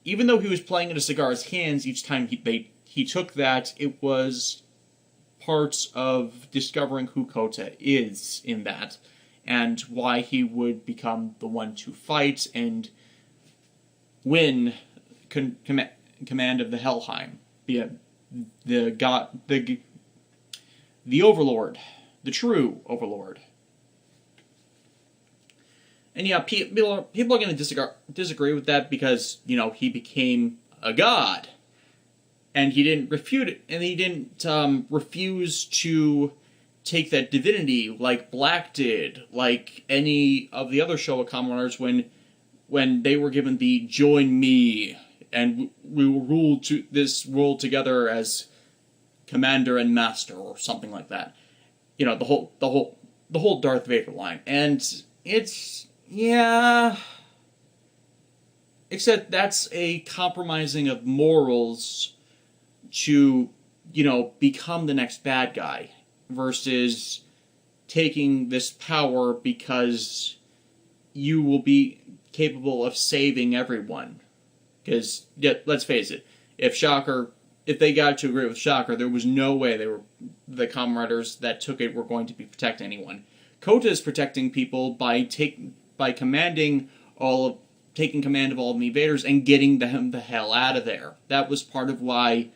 even though he was playing into Cigar's hands each time he took that, it was part of discovering who Kota is in that, and why he would become the one to fight and win command of the Helheim, the Overlord, the true Overlord. And yeah, people are going to disagree with that because, he became a god. And he didn't refute it, and he didn't refuse to take that divinity like Black did, like any of the other Showa Kamen Riders when they were given the "join me and we will rule to this world together as commander and master" or something like that. The whole Darth Vader line, and it's except that's a compromising of morals to, become the next bad guy, versus taking this power because you will be capable of saving everyone. Because, let's face it, if they got to agree with Shocker, there was no way the Kamen Riders that took it were going to be protecting anyone. Kota is protecting people by taking command of all the invaders and getting them the hell out of there. That was part of why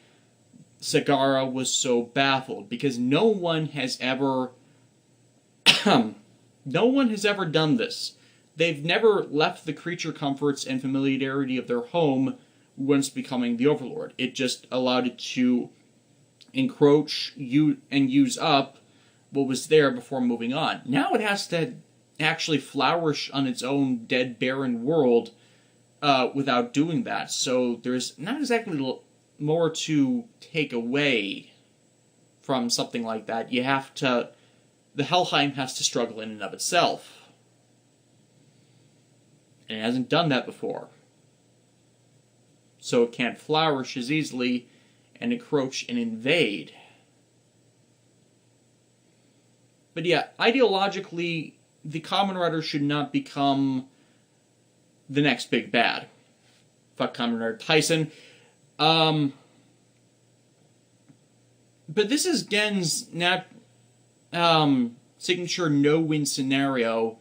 Sagara was so baffled, because no one has ever done this. They've never left the creature comforts and familiarity of their home once becoming the Overlord. It just allowed it to encroach and use up what was there before moving on. Now it has to actually flourish on its own dead, barren world without doing that. So there's not exactly more to take away from something like that. The Helheim has to struggle in and of itself. And it hasn't done that before. So it can't flourish as easily and encroach and invade. But yeah, ideologically, the Kamen Rider should not become the next big bad. Fuck Kamen Rider Tyson. But this is Gen's signature no-win scenario,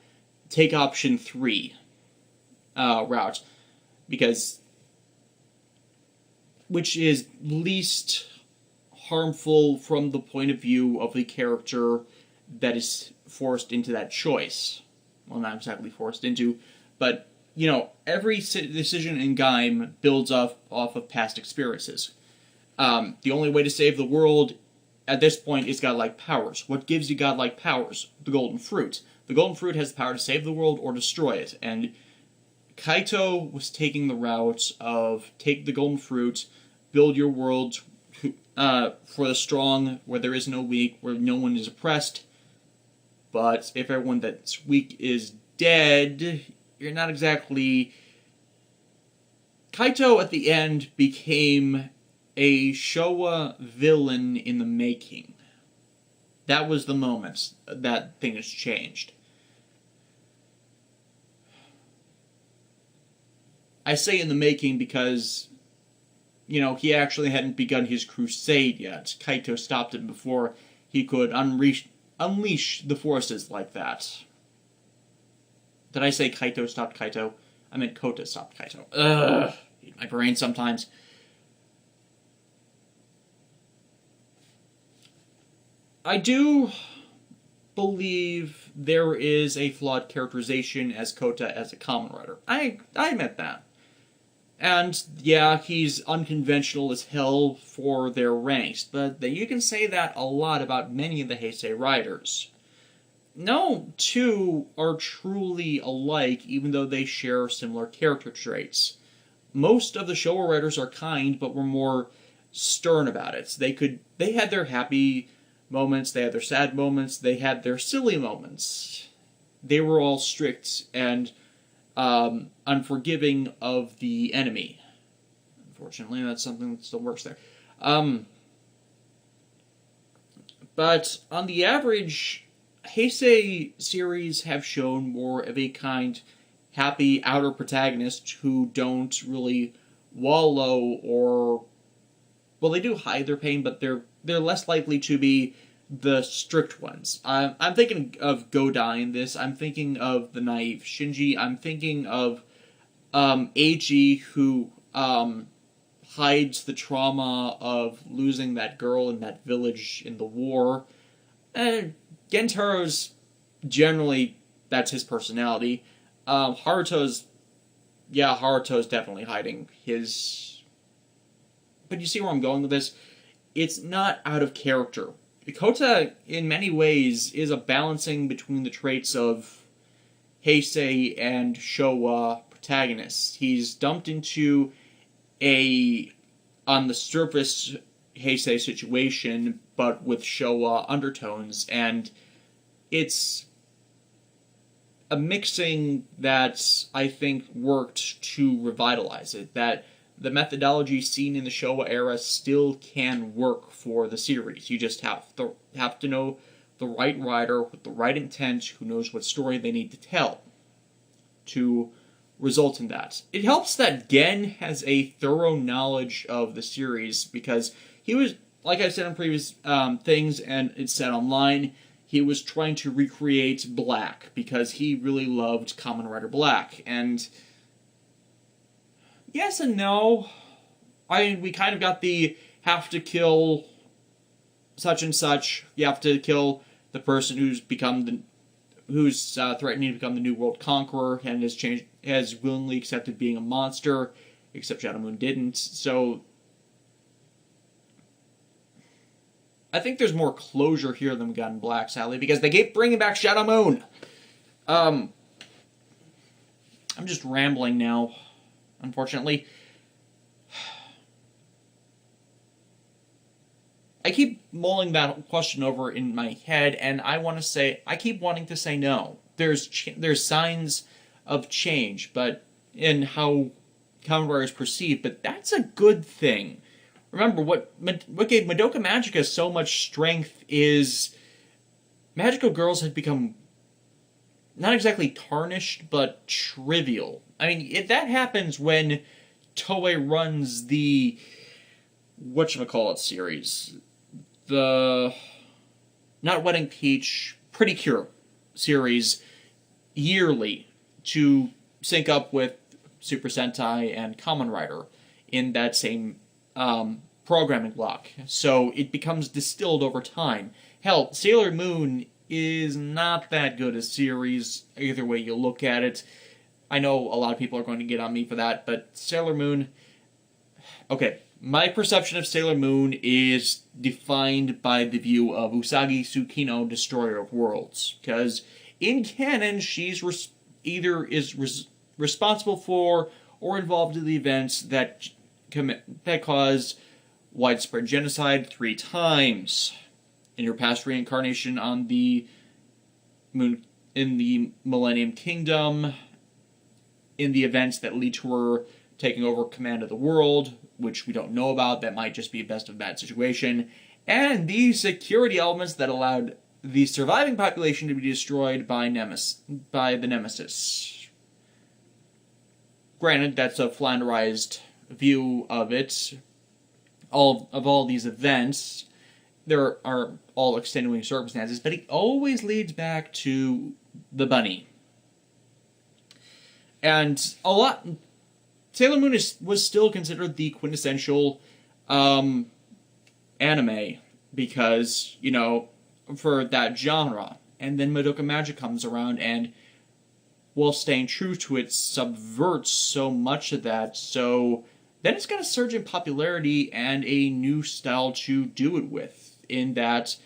take option 3 route, which is least harmful from the point of view of the character that is forced into that choice. Well, not exactly forced into, but, every decision in Gaim builds off of past experiences. The only way to save the world at this point is godlike powers. What gives you godlike powers? The Golden Fruit. The Golden Fruit has the power to save the world or destroy it, and Kaito was taking the route of take the Golden Fruit, build your world for the strong, where there is no weak, where no one is oppressed, but if everyone that's weak is dead, you're not exactly... Kaito, at the end, became a Showa villain in the making. That was the moment that thing has changed. I say in the making because, he actually hadn't begun his crusade yet. Kaito stopped him before he could unleash the forces like that. Did I say Kaito stopped Kaito? I meant Kota stopped Kaito. Ugh, my brain sometimes. I do believe there is a flawed characterization as Kota as a Kamen Rider. I admit that. And, yeah, he's unconventional as hell for their ranks, but you can say that a lot about many of the Heisei riders. No two are truly alike, even though they share similar character traits. most of the show writers are kind, but were more stern about it. They had their happy moments, they had their sad moments, they had their silly moments. They were all strict and unforgiving of the enemy. Unfortunately, that's something that still works there. But on the average, Heisei series have shown more of a kind, happy outer protagonist who don't really wallow or... Well, they do hide their pain, but they're less likely to be the strict ones. I'm thinking of Godai in this. I'm thinking of the naive Shinji. I'm thinking of Eiji, who hides the trauma of losing that girl in that village in the war. And Gentaro's generally, that's his personality. Haruto's definitely hiding his... But you see where I'm going with this? It's not out of character. Kota, in many ways, is a balancing between the traits of Heisei and Showa protagonists. He's dumped into on the surface, Heisei situation, but with Showa undertones, and it's a mixing that I think worked to revitalize it, that the methodology seen in the Showa era still can work for the series. You just have to know the right writer with the right intent who knows what story they need to tell to result in that. It helps that Gen has a thorough knowledge of the series because he was, like I said in previous things, and it's said online, he was trying to recreate Black because he really loved Kamen Rider Black, and yes and no. We kind of got the have to kill such and such. You have to kill the person who's threatening to become the new world conqueror and has willingly accepted being a monster, except Shadow Moon didn't. So I think there's more closure here than we got in Black, sadly, because they keep bringing back Shadow Moon. I'm just rambling now, unfortunately. I keep mulling that question over in my head, and I keep wanting to say no. There's signs of change, but in how Kamen Rider is perceived, but that's a good thing. Remember, what gave Madoka Magica so much strength is magical girls had become not exactly tarnished, but trivial. I mean, that happens when Toei runs the whatchamacallit series. The not Wedding Peach, Pretty Cure series yearly to sync up with Super Sentai and Kamen Rider in that same programming block. So it becomes distilled over time. Hell, Sailor Moon is not that good a series, either way you look at it. I know a lot of people are going to get on me for that, but Sailor Moon... Okay, my perception of Sailor Moon is defined by the view of Usagi Tsukino, Destroyer of Worlds. Because in canon, she's responsible for or involved in the events that cause widespread genocide 3 times. In her past reincarnation on the moon in the Millennium Kingdom, in the events that lead to her taking over command of the world, which we don't know about, that might just be a best of bad situation, and the security elements that allowed the surviving population to be destroyed by the Nemesis. Granted, that's a flanderized view of it. All these events, there are all extenuating circumstances, but it always leads back to the bunny. And Sailor Moon was still considered the quintessential anime because, for that genre. And then Madoka Magic comes around and, while staying true to it, subverts so much of that, so then it's got a surge in popularity and a new style to do it with, in that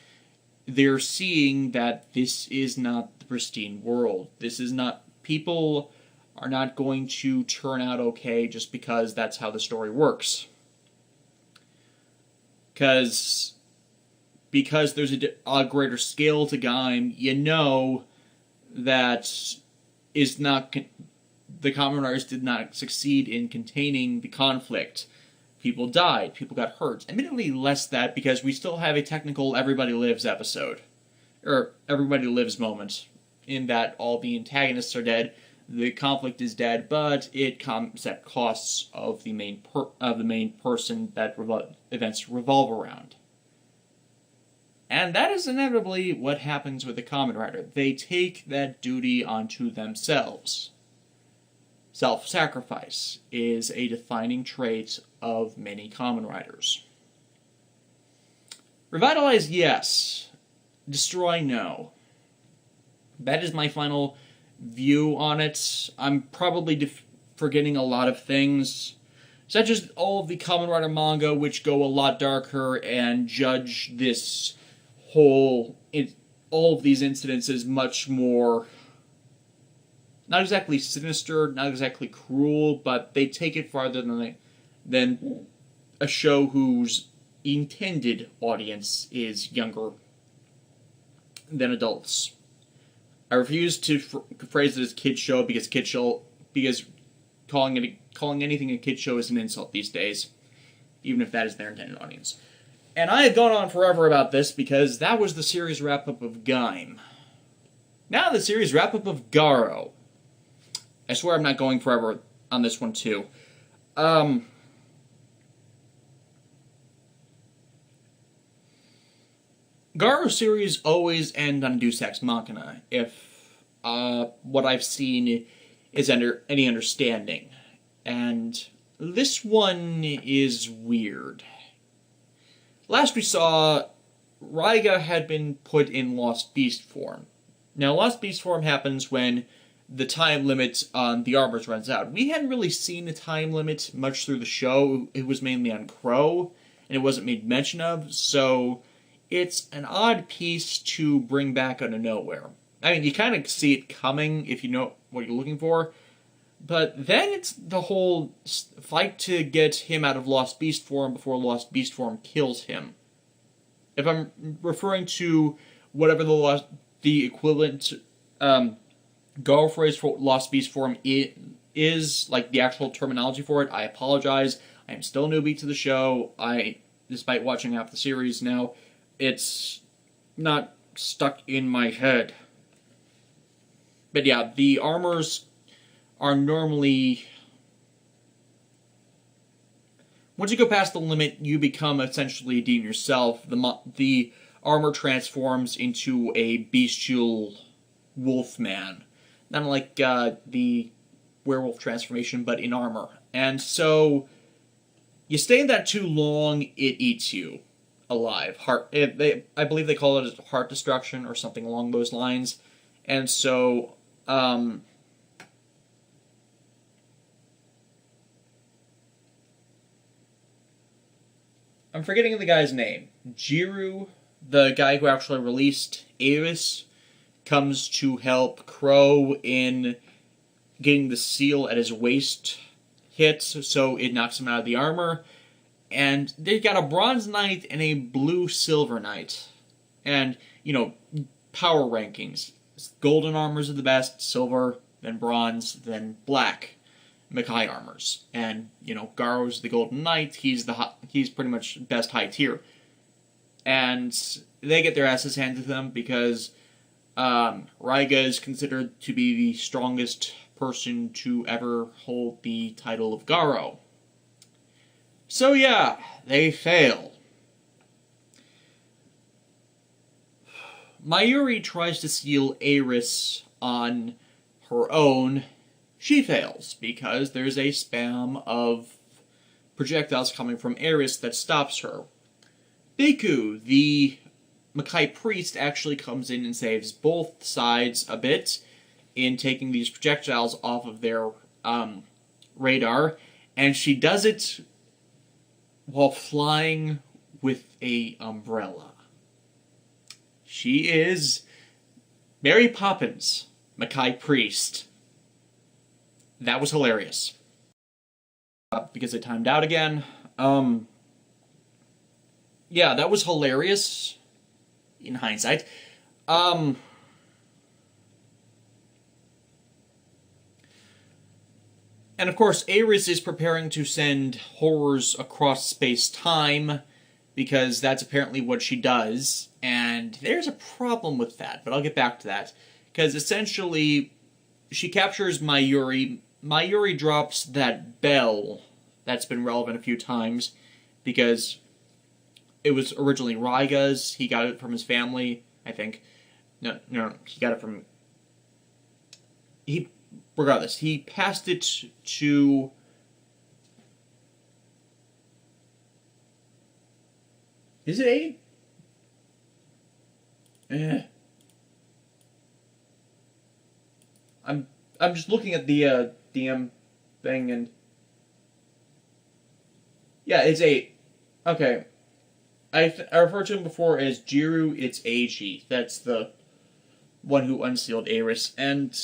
they're seeing that this is not the pristine world. This is not... People are not going to turn out okay just because that's how the story works. Because there's a greater scale to Gaim, you know that is not the Kamen Riders did not succeed in containing the conflict. People died, people got hurt. Admittedly, less that because we still have a technical Everybody Lives episode, or Everybody Lives moment, in that all the antagonists are dead, the conflict is dead, but it comes at costs of the main person that events revolve around. And that is inevitably what happens with the Kamen Rider. They take that duty onto themselves. Self-sacrifice is a defining trait of many Kamen Riders. Revitalize, yes. Destroy, no. That is my final view on it. I'm probably forgetting a lot of things, such as all of the Kamen Rider manga, which go a lot darker and judge this all of these incidents as much more, not exactly sinister, not exactly cruel, but they take it farther than a show whose intended audience is younger than adults. I refuse to phrase it as kid show because calling anything a kid show is an insult these days, even if that is their intended audience. And I have gone on forever about this because that was the series wrap-up of Gaim. Now the series wrap-up of Garo. I swear I'm not going forever on this one too. Garo series always end on Deus Ex Machina, if what I've seen is under any understanding. And this one is weird. Last we saw, Raiga had been put in Lost Beast form. Now, Lost Beast form happens when the time limit on the armors runs out. We hadn't really seen the time limit much through the show. It was mainly on Crow, and it wasn't made mention of, so it's an odd piece to bring back out of nowhere. I mean, you kind of see it coming if you know what you're looking for, but then it's the whole fight to get him out of Lost Beast form before Lost Beast form kills him. If I'm referring to whatever the equivalent Garo phrase for Lost Beast form is, like the actual terminology for it, I apologize. I am still a newbie to the show. Despite watching half the series now, it's not stuck in my head. But yeah, the armors are normally, once you go past the limit, you become essentially a demon yourself. The armor transforms into a bestial wolf man. Not like the werewolf transformation, but in armor. And so, you stay in that too long, it eats you alive. I believe they call it heart destruction or something along those lines. And so, I'm forgetting the guy's name. Jiru, the guy who actually released Avis, comes to help Crow in getting the seal at his waist hit, so it knocks him out of the armor. And they've got a Bronze Knight and a Blue Silver Knight. And, power rankings. Golden armors are the best, silver, then bronze, then black. Makai armors. And, Garo's the Golden Knight, he's pretty much best high tier. And they get their asses handed to them because Raiga is considered to be the strongest person to ever hold the title of Garo. So yeah, they fail. Mayuri tries to steal Aris on her own. She fails, because there's a spam of projectiles coming from Aris that stops her. Biku, the Makai priest, actually comes in and saves both sides a bit in taking these projectiles off of their radar, and she does it while flying with a umbrella. She is Mary Poppins, Makai priest. That was hilarious. Because it timed out again. Yeah, that was hilarious. In hindsight. And of course, Ares is preparing to send horrors across space-time, because that's apparently what she does, and there's a problem with that, but I'll get back to that. Because essentially, she captures Mayuri. Mayuri drops that bell that's been relevant a few times, because it was originally Raiga's. He got it from his family, I think. No, he got it from... Regardless, he passed it to... Is it 8? I'm just looking at the DM thing, and... Yeah, it's 8. Okay. I referred to him before as Jiru, it's Eiji. That's the one who unsealed Ares, and...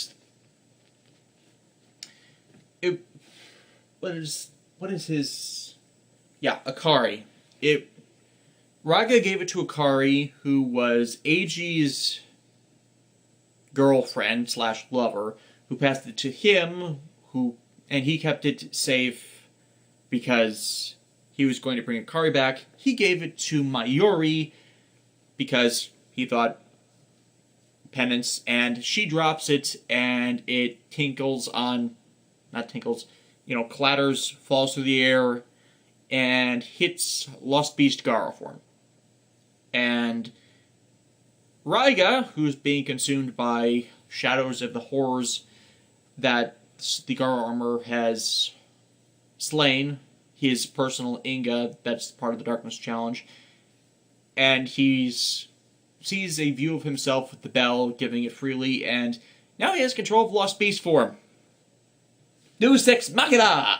What is his... Yeah, Akari. Raiga gave it to Akari, who was Eiji's girlfriend / lover, who passed it to him, and he kept it safe because he was going to bring Akari back. He gave it to Mayuri because he thought penance, and she drops it, and it tinkles on... Not tinkles... clatters, falls through the air, and hits Lost Beast Garo form. And Raiga, who's being consumed by shadows of the horrors that the Garo armor has slain, his personal Inga, that's part of the Darkness Challenge, and he sees a view of himself with the bell, giving it freely, and now he has control of Lost Beast form. Deus Ex Machina!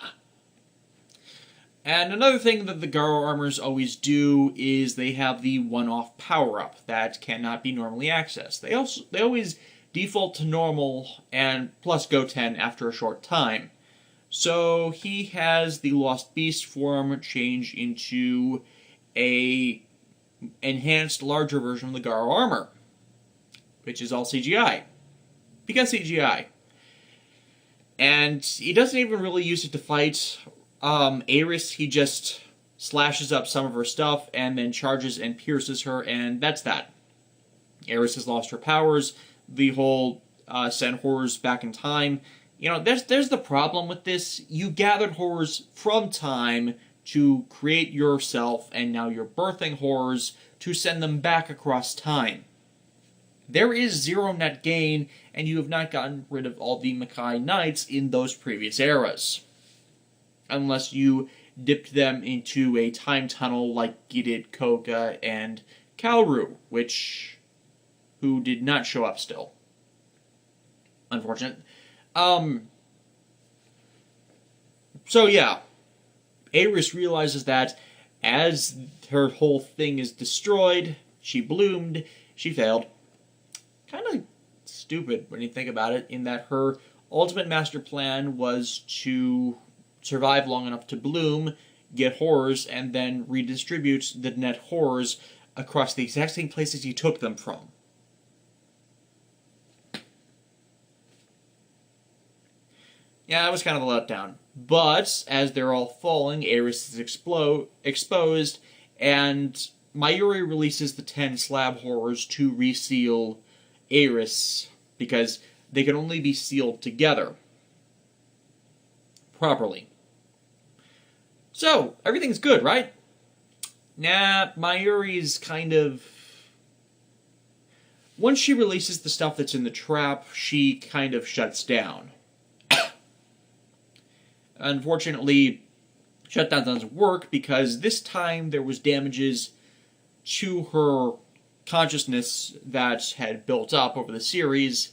And another thing that the Garo armors always do is they have the one-off power-up that cannot be normally accessed. They always default to normal and plus Goten after a short time. So he has the Lost Beast form change into a enhanced, larger version of the Garo armor, which is all CGI. Because CGI. And he doesn't even really use it to fight Ares. He just slashes up some of her stuff and then charges and pierces her, and that's that. Ares has lost her powers. The whole send horrors back in time. There's the problem with this. You gathered horrors from time to create yourself, and now you're birthing horrors to send them back across time. There is zero net gain, and you have not gotten rid of all the Makai Knights in those previous eras. Unless you dipped them into a time tunnel like Gidit, Koga, and Kalru, who did not show up still. Unfortunate. So yeah, Ares realizes that as her whole thing is destroyed, she bloomed, she failed. Kind of stupid when you think about it, in that her ultimate master plan was to survive long enough to bloom, get horrors, and then redistribute the net horrors across the exact same places you took them from. Yeah, that was kind of a letdown. But, as they're all falling, Ares is exposed, and Mayuri releases the 10 slab horrors to reseal Ares, because they can only be sealed together properly. So, everything's good, right? Nah, Mayuri's kind of... Once she releases the stuff that's in the trap, she kind of shuts down. Unfortunately, shutdown doesn't work, because this time there was damages to her consciousness that had built up over the series,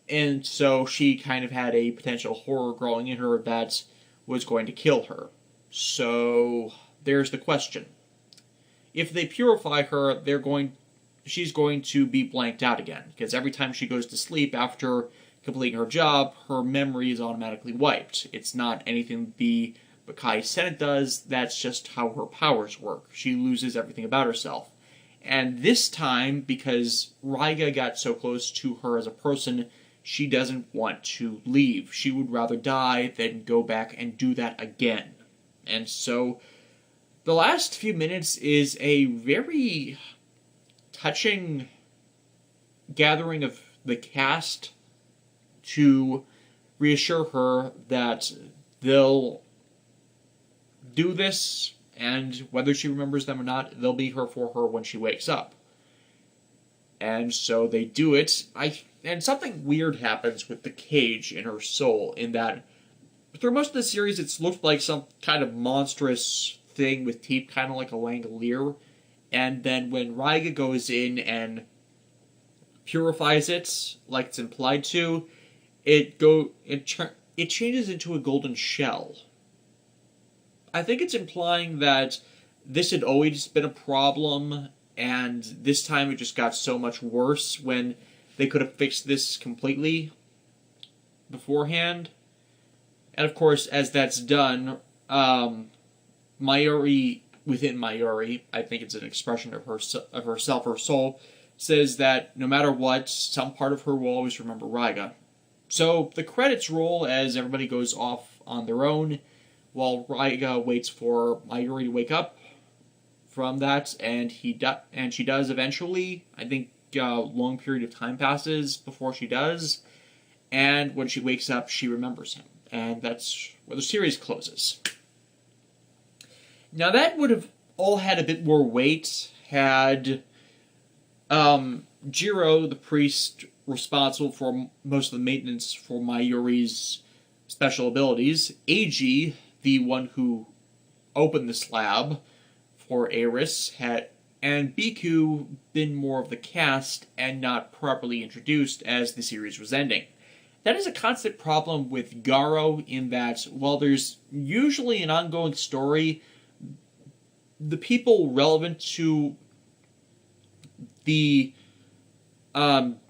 and so she kind of had a potential horror growing in her that was going to kill her. So there's the question. If they purify her, she's going to be blanked out again, because every time she goes to sleep after completing her job, her memory is automatically wiped. It's not anything the Makai Senate does, that's just how her powers work. She loses everything about herself. And this time, because Raiga got so close to her as a person, she doesn't want to leave. She would rather die than go back and do that again. And so, the last few minutes is a very touching gathering of the cast to reassure her that they'll do this, and whether she remembers them or not, they'll be here for her when she wakes up. And so they do it. And something weird happens with the cage in her soul, in that through most of the series it's looked like some kind of monstrous thing with teeth, kind of like a Langolier. And then when Raiga goes in and purifies it, like it's implied to, it changes into a golden shell. I think it's implying that this had always been a problem, and this time it just got so much worse when they could have fixed this completely beforehand. And of course, as that's done, Mayuri, within Mayuri, I think it's an expression of herself, her soul, says that no matter what, some part of her will always remember Raiga. So the credits roll as everybody goes off on their own, while Raiga waits for Mayuri to wake up from that, and she does eventually. I think a long period of time passes before she does, and when she wakes up, she remembers him. And that's where the series closes. Now that would have all had a bit more weight had Jiro, the priest responsible for most of the maintenance for Mayuri's special abilities, Eiji, the one who opened the slab for Eris, and Biku been more of the cast and not properly introduced as the series was ending. That is a constant problem with Garo, in that while there's usually an ongoing story, the people relevant to the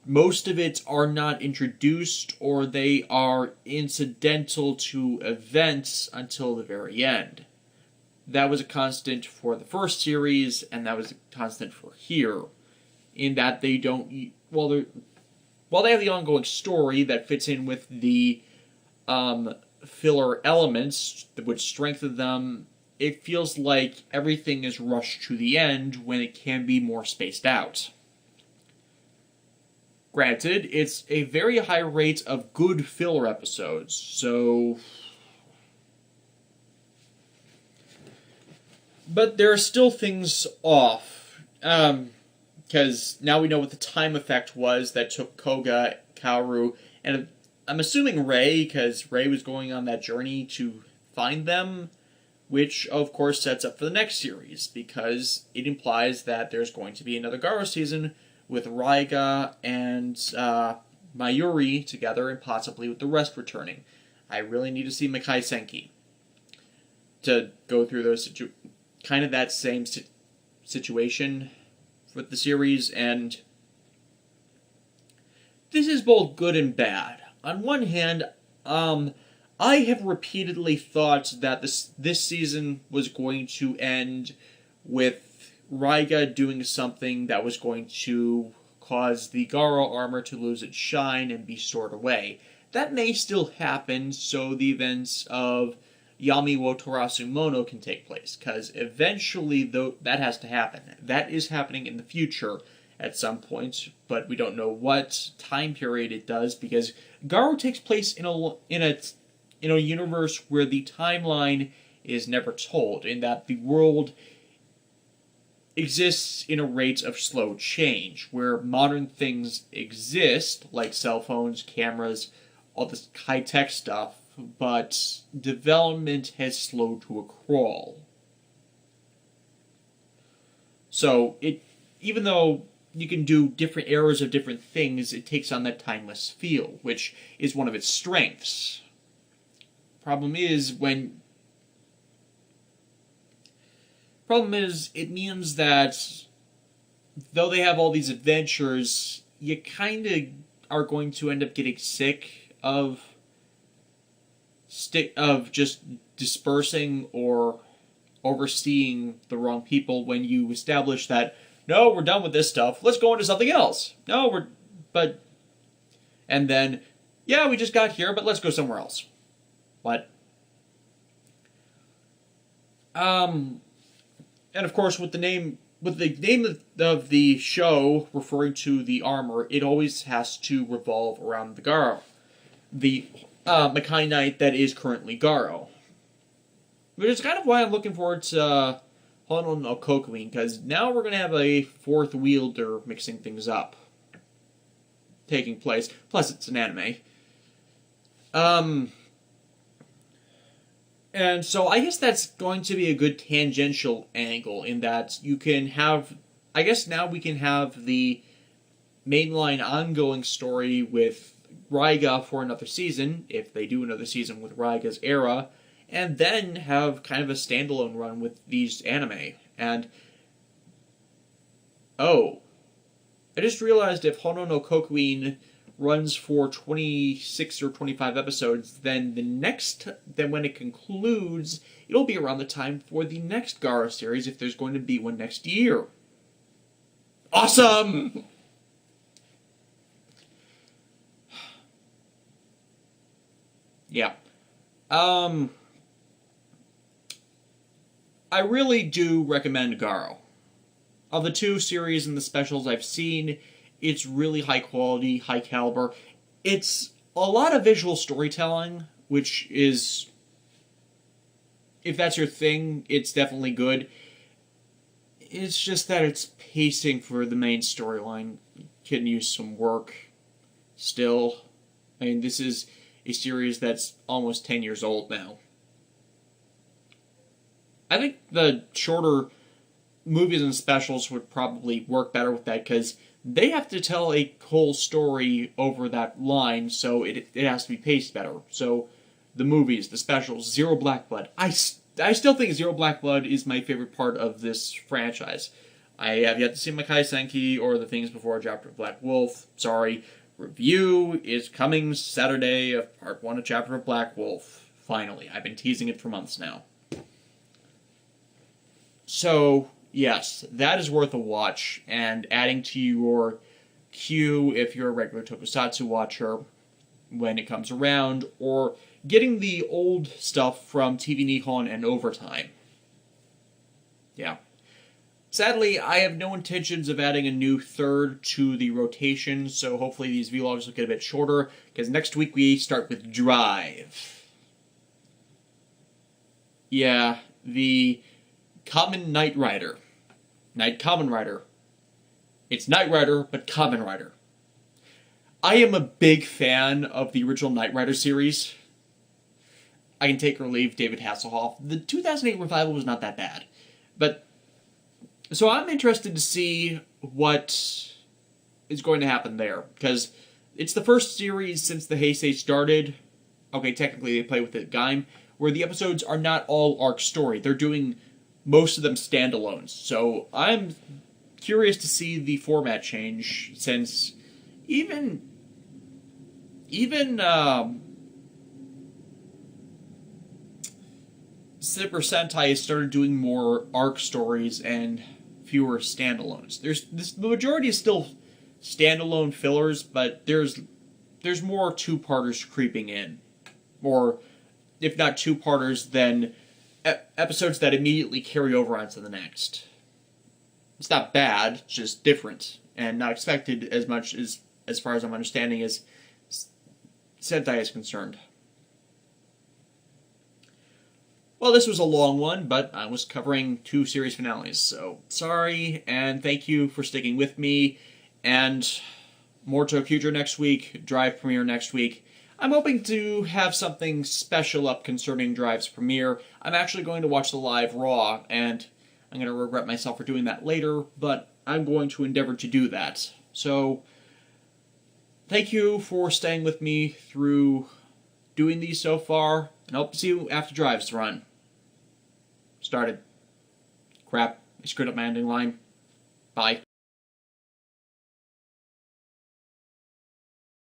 most of it are not introduced, or they are incidental to events until the very end. That was a constant for the first series, and that was a constant for here, in that they don't, while they have the ongoing story that fits in with the filler elements which strengthen them, it feels like everything is rushed to the end when it can be more spaced out. Granted, it's a very high rate of good filler episodes, so... But there are still things off, because now we know what the time effect was that took Koga, Kaoru, and I'm assuming Rei, because Rei was going on that journey to find them, which of course sets up for the next series, because it implies that there's going to be another Garo season with Raiga and Mayuri together, and possibly with the rest returning. I really need to see Makai Senki to go through those kind of that same situation with the series, and this is both good and bad. On one hand, I have repeatedly thought that this season was going to end with Raiga doing something that was going to cause the Garo armor to lose its shine and be stored away. That may still happen, so the events of Yami wo Torasu Mono can take place, because eventually that has to happen. That is happening in the future at some point, but we don't know what time period it does, because Garo takes place in a universe where the timeline is never told, in that the world exists in a rate of slow change, where modern things exist, like cell phones, cameras, all this high-tech stuff, but development has slowed to a crawl. So, even though you can do different eras of different things, it takes on that timeless feel, which is one of its strengths. Problem is, it means that though they have all these adventures, you kind of are going to end up getting sick of just dispersing or overseeing the wrong people when you establish that, no, we're done with this stuff, let's go into something else. And then, yeah, we just got here, but let's go somewhere else. What? And of course, with the name of the show referring to the armor, it always has to revolve around the Garo, the Makai Knight that is currently Garo. Which is kind of why I'm looking forward to Hana no Kokuin, because now we're going to have a fourth wielder mixing things up taking place. Plus, it's an anime. And so I guess that's going to be a good tangential angle in that you can have... I guess now we can have the mainline ongoing story with Raiga for another season, if they do another season with Raiga's era, and then have kind of a standalone run with these anime. And... oh. I just realized if Hana no Kokuin runs for 26 or 25 episodes, then when it concludes, it'll be around the time for the next Garo series, if there's going to be one next year. Awesome! Yeah. I really do recommend Garo. Of the two series and the specials I've seen, it's really high quality, high caliber. It's a lot of visual storytelling, which is... if that's your thing, it's definitely good. It's just that its pacing for the main storyline can use some work still. I mean, this is a series that's almost 10 years old now. I think the shorter movies and specials would probably work better with that, because they have to tell a whole story over that line, so it has to be paced better. So, the movies, the specials, Zero Black Blood. I still think Zero Black Blood is my favorite part of this franchise. I have yet to see Makai Senki or The Things Before Chapter of Black Wolf. Sorry. Review is coming Saturday of Part 1 of Chapter of Black Wolf. Finally. I've been teasing it for months now. So, yes, that is worth a watch, and adding to your queue if you're a regular tokusatsu watcher when it comes around, or getting the old stuff from TV Nihon and Overtime. Yeah. Sadly, I have no intentions of adding a new third to the rotation, so hopefully these vlogs will get a bit shorter, because next week we start with Drive. Yeah, the Kamen Rider. Kamen Rider. It's Knight Rider, but Kamen Rider. I am a big fan of the original Knight Rider series. I can take or leave David Hasselhoff. The 2008 revival was not that bad. But, so I'm interested to see what is going to happen there. Because it's the first series since the Heisei started. Okay, technically they play with the Gaim, where the episodes are not all arc story. They're doing most of them standalones. So I'm curious to see the format change, since even Super Sentai has started doing more arc stories and fewer standalones. The majority is still standalone fillers, but there's more two-parters creeping in. Or, if not two-parters, then episodes that immediately carry over onto the next. It's not bad, it's just different, and not expected as much as far as I'm understanding as Sentai is concerned. Well, this was a long one, but I was covering 2 series finales, so sorry, and thank you for sticking with me, and more Toqger next week, Drive premiere next week. I'm hoping to have something special up concerning Drive's premiere. I'm actually going to watch the live Raw, and I'm going to regret myself for doing that later, but I'm going to endeavor to do that. So, thank you for staying with me through doing these so far, and I hope to see you after Drive's run. Started. Crap, I screwed up my ending line. Bye.